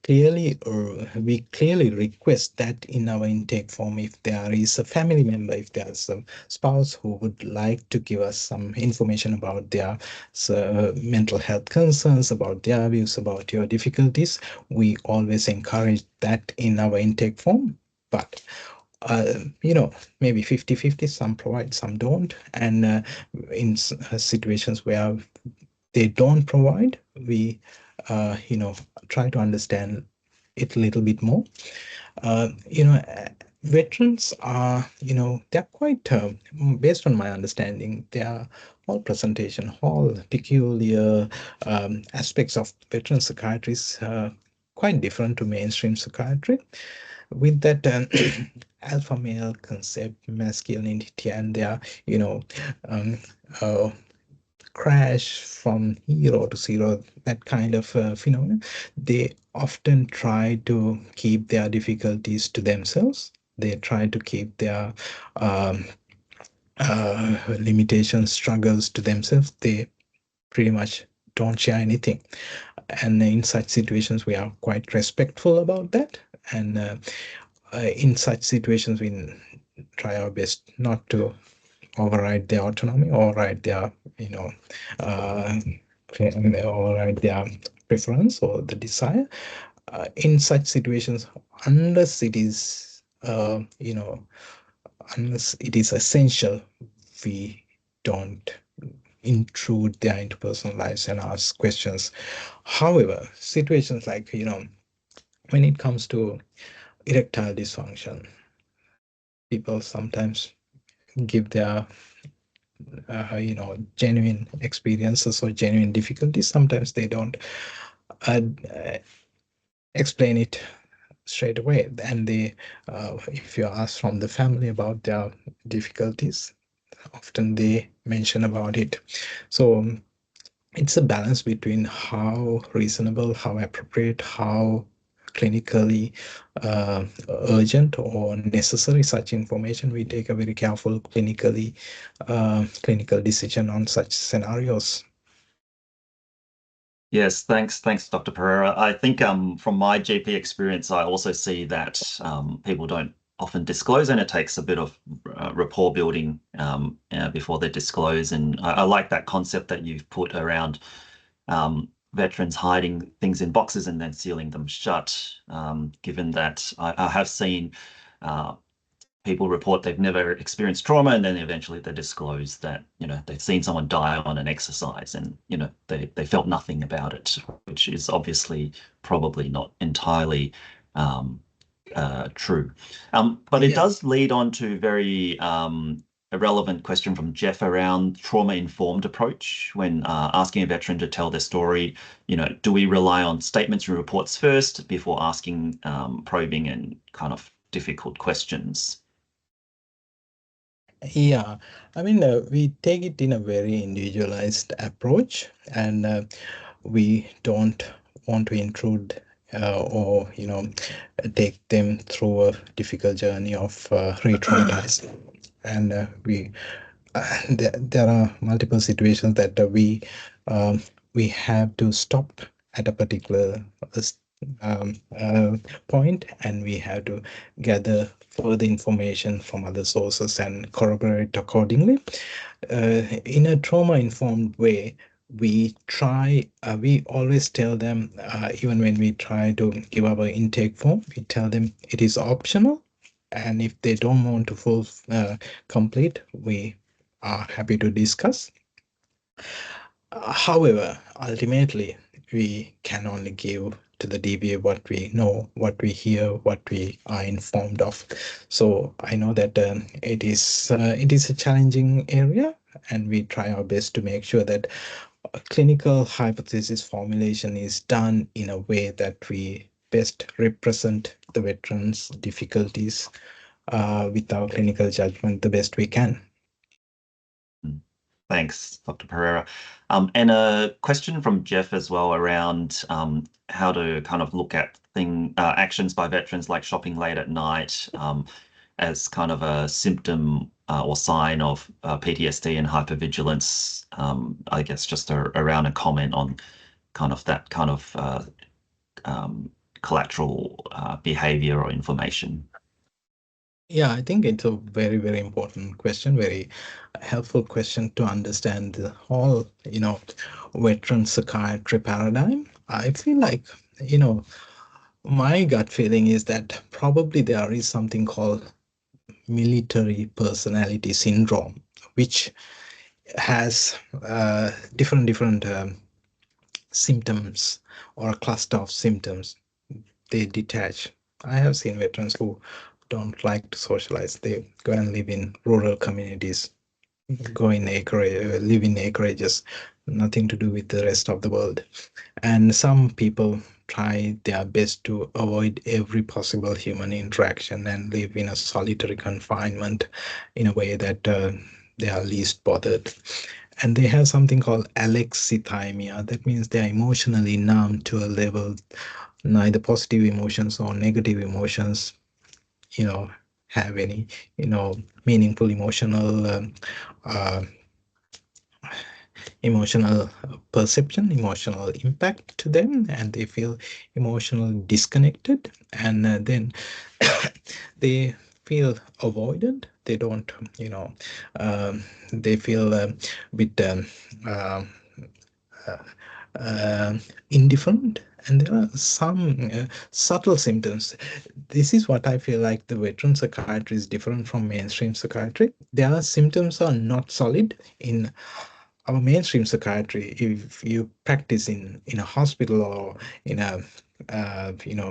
clearly request that in our intake form. If there is a family member, if there's a spouse who would like to give us some information about their mental health concerns, about their views, about your difficulties, we always encourage that in our intake form. But maybe 50-50, some provide, some don't. And in situations where they don't provide, we try to understand it a little bit more. Veterans are, they're quite, based on my understanding, they are all presentation, all peculiar aspects of veteran psychiatry is quite different to mainstream psychiatry. With that alpha male concept, masculinity, and their, um, uh, crash from hero to zero, that kind of phenomenon, they often try to keep their difficulties to themselves. They try to keep their limitations, struggles to themselves. They pretty much don't share anything. And in such situations, we are quite respectful about that. And in such situations, we try our best not to override their autonomy, override their, override their preference or the desire. In such situations, unless it is, unless it is essential, we don't intrude their interpersonal lives and ask questions. However, situations like, when it comes to erectile dysfunction, people sometimes give their genuine experiences or genuine difficulties. Sometimes they don't explain it straight away, and they if you ask from the family about their difficulties, often they mention about it. So it's a balance between how reasonable, how appropriate, how clinically urgent or necessary such information. We take a very careful clinical decision on such scenarios. Yes, thanks, Dr. Perera. I think from my GP experience, I also see that people don't often disclose, and it takes a bit of rapport building before they disclose. And I like that concept that you've put around veterans hiding things in boxes and then sealing them shut, given that I have seen people report they've never experienced trauma, and then eventually they disclose that, they've seen someone die on an exercise, and, they felt nothing about it, which is obviously probably not entirely true. But it does lead on to very a relevant question from Jeff around trauma-informed approach when asking a veteran to tell their story. Do we rely on statements and reports first before asking probing and kind of difficult questions? Yeah, I mean, we take it in a very individualized approach, and we don't want to intrude or, take them through a difficult journey of re-traumatizing. And there are multiple situations that we have to stop at a particular point, and we have to gather further information from other sources and corroborate accordingly. In a trauma-informed way, we always tell them, even when we try to give our intake form, we tell them it is optional, and if they don't want to complete, we are happy to discuss. However, ultimately, we can only give to the DBA what we know, what we hear, what we are informed of. So I know that it is a challenging area, and we try our best to make sure that clinical hypothesis formulation is done in a way that we best represent the veterans' difficulties with our clinical judgment the best we can. Thanks, Dr. Perera. And a question from Jeff as well around how to kind of look at actions by veterans like shopping late at night as kind of a symptom or sign of PTSD and hypervigilance. I guess just around a comment on kind of that kind of collateral behavior or information. Yeah, I think it's a very, very important question, very helpful question to understand the whole, veteran psychiatry paradigm. I feel like, my gut feeling is that probably there is something called military personality syndrome, which has different symptoms or a cluster of symptoms. They detach. I have seen veterans who don't like to socialize. They go and live in rural communities, live in acreages, nothing to do with the rest of the world. And some people try their best to avoid every possible human interaction and live in a solitary confinement in a way that they are least bothered. And they have something called alexithymia. That means they are emotionally numb to a level neither positive emotions or negative emotions have any meaningful emotional emotional perception, emotional impact to them, and they feel emotionally disconnected, and then they feel avoidant. They don't, they feel a bit uh, uh, indifferent, and there are some subtle symptoms. This is what I feel like the veteran psychiatry is different from mainstream psychiatry. Their symptoms are not solid in our mainstream psychiatry. If you practice in a hospital or in a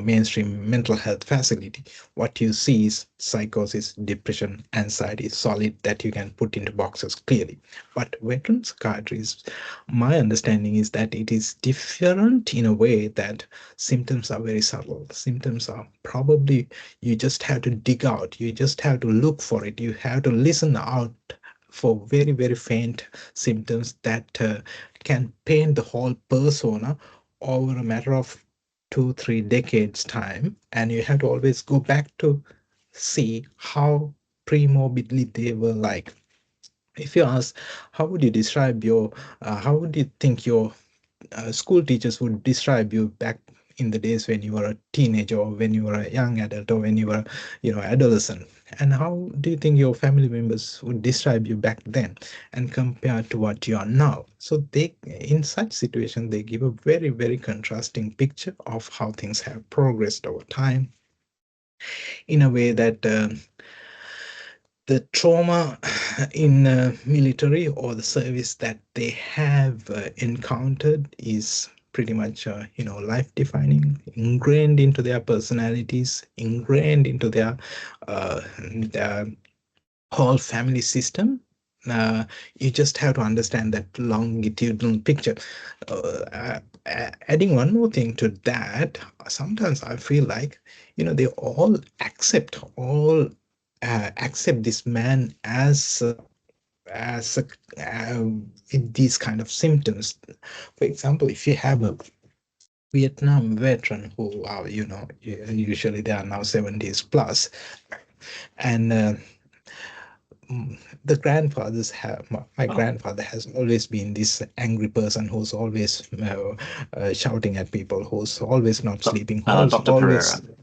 mainstream mental health facility, what you see is psychosis, depression, anxiety, solid, that you can put into boxes clearly. But veteran psychiatry is, my understanding is that it is different in a way that symptoms are very subtle. Symptoms are probably, you just have to dig out, you just have to look for it, you have to listen out for very, very faint symptoms that can paint the whole persona over a matter of 2-3 decades time, and you have to always go back to see how pre-morbidly they were like. If you ask, how would you describe your how would you think your school teachers would describe you back in the days when you were a teenager, or when you were a young adult, or when you were adolescent, and how do you think your family members would describe you back then and compared to what you are now? So they, in such situation, they give a very, very contrasting picture of how things have progressed over time, in a way that the trauma in military or the service that they have encountered is pretty much life defining, ingrained into their personalities, ingrained into their whole family system. You just have to understand that longitudinal picture. Adding one more thing to that, sometimes I feel like they all accept this man as with these kind of symptoms. For example, if you have a Vietnam veteran who are, usually they are now 70s plus, and the grandfathers have, my grandfather has always been this angry person who's always shouting at people, who's always not sleeping, who's Dr. always. Perera.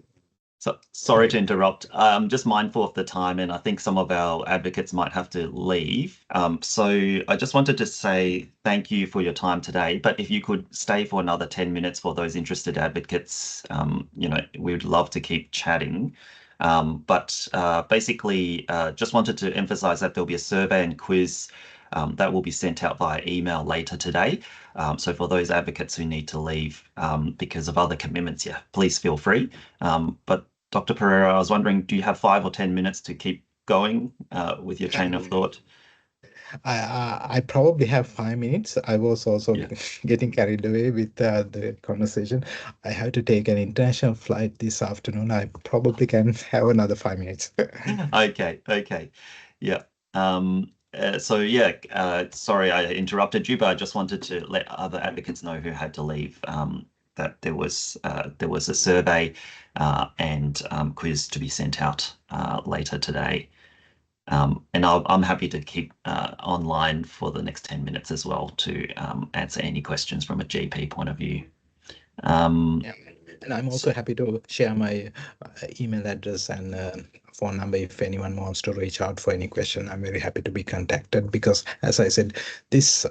So, sorry to interrupt. I'm just mindful of the time, and I think some of our advocates might have to leave. So I just wanted to say thank you for your time today, but if you could stay for another 10 minutes for those interested advocates, we would love to keep chatting. But basically, just wanted to emphasize that there'll be a survey and quiz that will be sent out via email later today. So for those advocates who need to leave because of other commitments, please feel free. But Dr. Perera, I was wondering, do you have 5 or 10 minutes to keep going with your chain of thought? I probably have 5 minutes. I was also getting carried away with the conversation. I have to take an international flight this afternoon. I probably can have another 5 minutes. Okay. Yeah. Sorry I interrupted you, but I just wanted to let other advocates know who had to leave that there was a survey and quiz to be sent out later today. And I'm happy to keep online for the next 10 minutes as well to answer any questions from a GP point of view. And I'm also happy to share my email address and phone number if anyone wants to reach out for any question. I'm very happy to be contacted because, as I said, this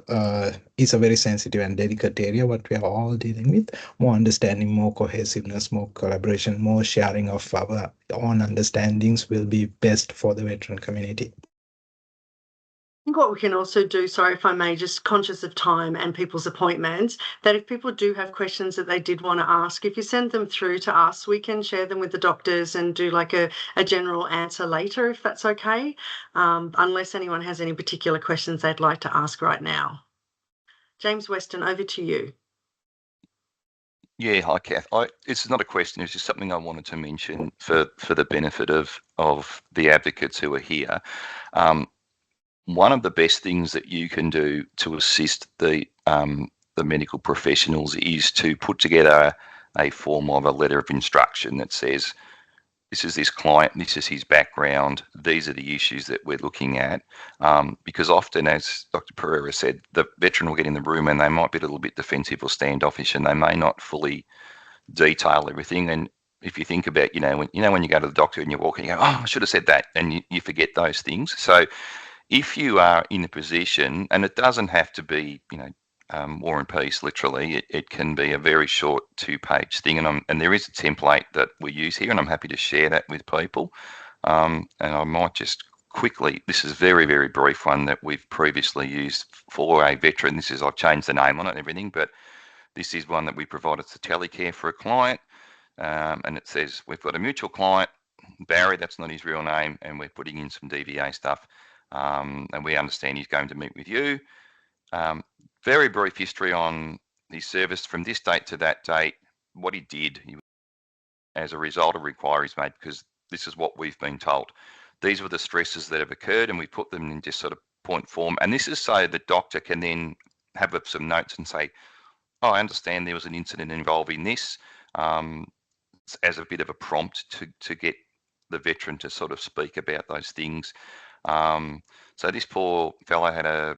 is a very sensitive and delicate area, what we are all dealing with. More understanding, more cohesiveness, more collaboration, more sharing of our own understandings will be best for the veteran community. I think what we can also do, sorry if I may, just conscious of time and people's appointments, that if people do have questions that they did want to ask, if you send them through to us, we can share them with the doctors and do like a general answer later, if that's okay, unless anyone has any particular questions they'd like to ask right now. James Weston, over to you. Yeah, hi, Kath. It's not a question. It's just something I wanted to mention for the benefit of the advocates who are here. One of the best things that you can do to assist the medical professionals is to put together a form of a letter of instruction that says, this is this client, this is his background, these are the issues that we're looking at. Because often, as Dr. Perera said, the veteran will get in the room and they might be a little bit defensive or standoffish, and they may not fully detail everything. And if you think about, when you go to the doctor and you walk in, you go, oh, I should have said that, and you forget those things. So if you are in a position, and it doesn't have to be, War and Peace, literally, it can be a very short 2-page thing, and there is a template that we use here, and I'm happy to share that with people. And I might just quickly, this is a very, very brief one that we've previously used for a veteran. I've changed the name on it and everything, but this is one that we provided to Telecare for a client. And it says, we've got a mutual client, Barry, that's not his real name, and we're putting in some DVA stuff. And we understand he's going to meet with you. Very brief history on his service from this date to that date, what he did as a result of inquiries made, because this is what we've been told. These were the stresses that have occurred, and we put them in just sort of point form. And this is so the doctor can then have some notes and say, oh, I understand there was an incident involving this, as a bit of a prompt to get the veteran to sort of speak about those things. So this poor fellow had a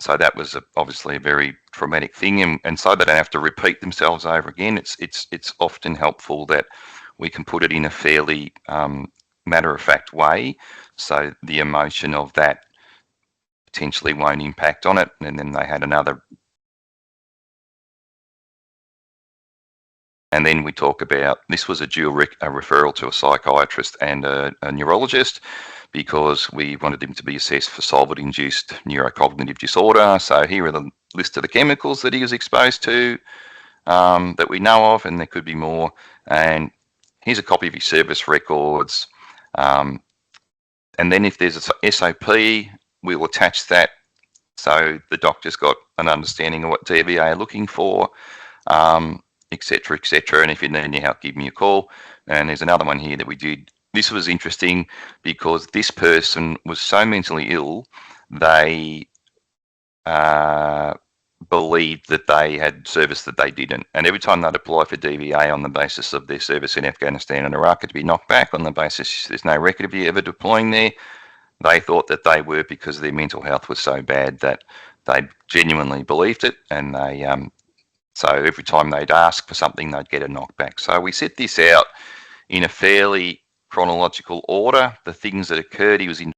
so that was obviously a very traumatic thing, and so they don't have to repeat themselves over again. It's often helpful that we can put it in a fairly matter-of-fact way, so the emotion of that potentially won't impact on it. And then they had another, and then we talk about, this was a dual referral to a psychiatrist and a neurologist, because we wanted him to be assessed for solvent-induced neurocognitive disorder. So here are the list of the chemicals that he was exposed to that we know of, and there could be more. And here's a copy of his service records. And then if there's a SOP, we will attach that, so the doctor's got an understanding of what DVA are looking for, etc., etc. And if you need any help, give me a call. And there's another one here that we did. This was interesting because this person was so mentally ill, they believed that they had service that they didn't. And every time they'd apply for DVA on the basis of their service in Afghanistan and Iraq, to be knocked back on the basis there's no record of you ever deploying there, they thought that they were, because their mental health was so bad that they genuinely believed it. And they so every time they'd ask for something, they'd get a knockback. So we set this out in a fairly chronological order. The things that occurred, he was in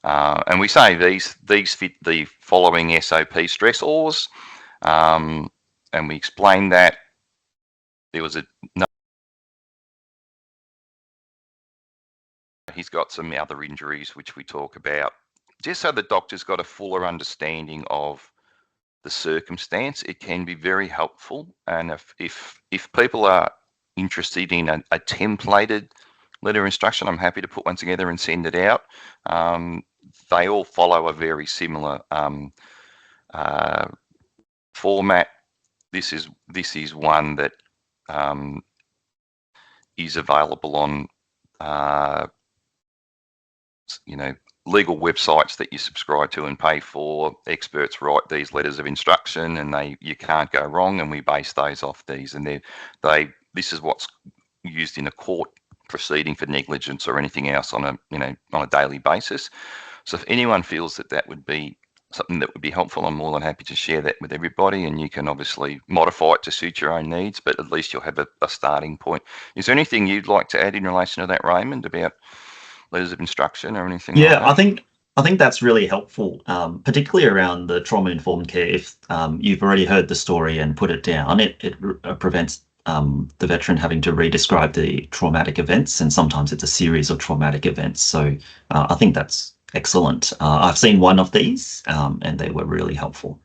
and we say these fit the following SOP stressors, and we explain that there was he's got some other injuries which we talk about, just so the doctor's got a fuller understanding of the circumstance. It can be very helpful, and if people are interested in a templated letter of instruction, I'm happy to put one together and send it out. They all follow a very similar format. This is one that is available on legal websites that you subscribe to and pay for. Experts write these letters of instruction, and you can't go wrong. And we base those off these, and this is what's used in a court proceeding for negligence or anything else on a daily basis. So if anyone feels that would be something that would be helpful, I'm more than happy to share that with everybody, and you can obviously modify it to suit your own needs, but at least you'll have a starting point. Is there anything you'd like to add in relation to that, Raymond, about letters of instruction or anything? Yeah, like that? I think that's really helpful, particularly around the trauma-informed care. If you've already heard the story and put it down, it prevents the veteran having to re-describe the traumatic events, and sometimes it's a series of traumatic events. So I think that's excellent. I've seen one of these, and they were really helpful.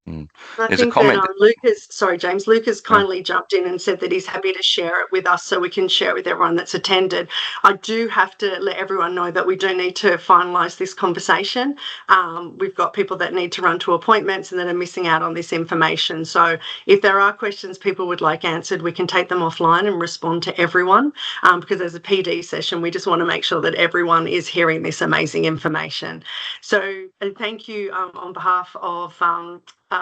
I There's a think comment. that James, Lucas kindly jumped in and said that he's happy to share it with us so we can share it with everyone that's attended. I do have to let everyone know that we do need to finalise this conversation. We've got people that need to run to appointments and that are missing out on this information. So if there are questions people would like answered, we can take them offline and respond to everyone, because as a PD session, we just want to make sure that everyone is hearing this amazing information. So thank you on behalf of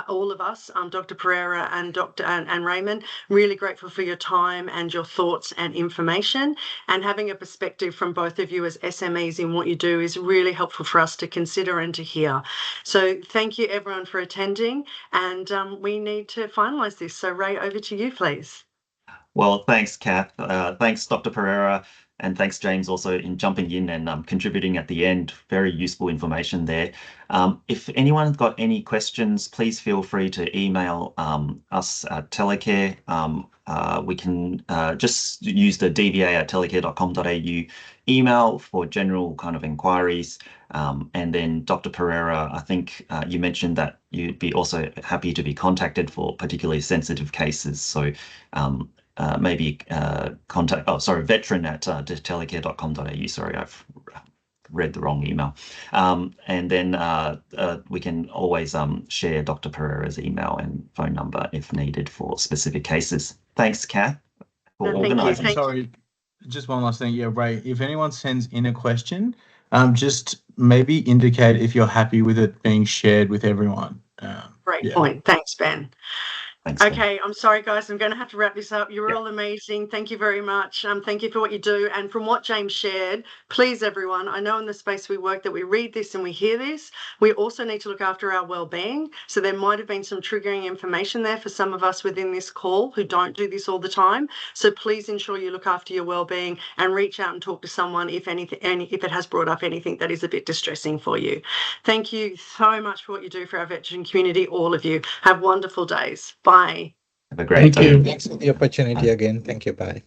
all of us, Dr. Perera and Raymond, really grateful for your time and your thoughts and information, and having a perspective from both of you as SMEs in what you do is really helpful for us to consider and to hear. So thank you everyone for attending, and we need to finalise this. So Ray, over to you, please. Well, thanks, Kath. Thanks, Dr. Perera, and thanks, James, also in jumping in and contributing at the end. Very useful information there. If anyone's got any questions, please feel free to email us at Telecare. We can just use the dva@telecare.com.au email for general kind of inquiries. And then Dr. Perera, I think you mentioned that you'd be also happy to be contacted for particularly sensitive cases. So maybe contact, veteran@telecare.com.au. Sorry, I've read the wrong email. And then we can always share Dr. Perera's email and phone number if needed for specific cases. Thanks, Kath, for organising. Sorry, just one last thing. Yeah, Ray, if anyone sends in a question, just maybe indicate if you're happy with it being shared with everyone. Great point. Thanks, Ben. Thanks, okay, I'm sorry, guys. I'm going to have to wrap this up. You're all amazing. Thank you very much. Thank you for what you do. And from what James shared, please, everyone, I know in the space we work that we read this and we hear this. We also need to look after our well-being. So there might have been some triggering information there for some of us within this call who don't do this all the time. So please ensure you look after your well-being and reach out and talk to someone if anything, if it has brought up anything that is a bit distressing for you. Thank you so much for what you do for our veteran community, all of you. Have wonderful days. Bye. Have a great day. Thanks for the opportunity again. Thank you. Bye.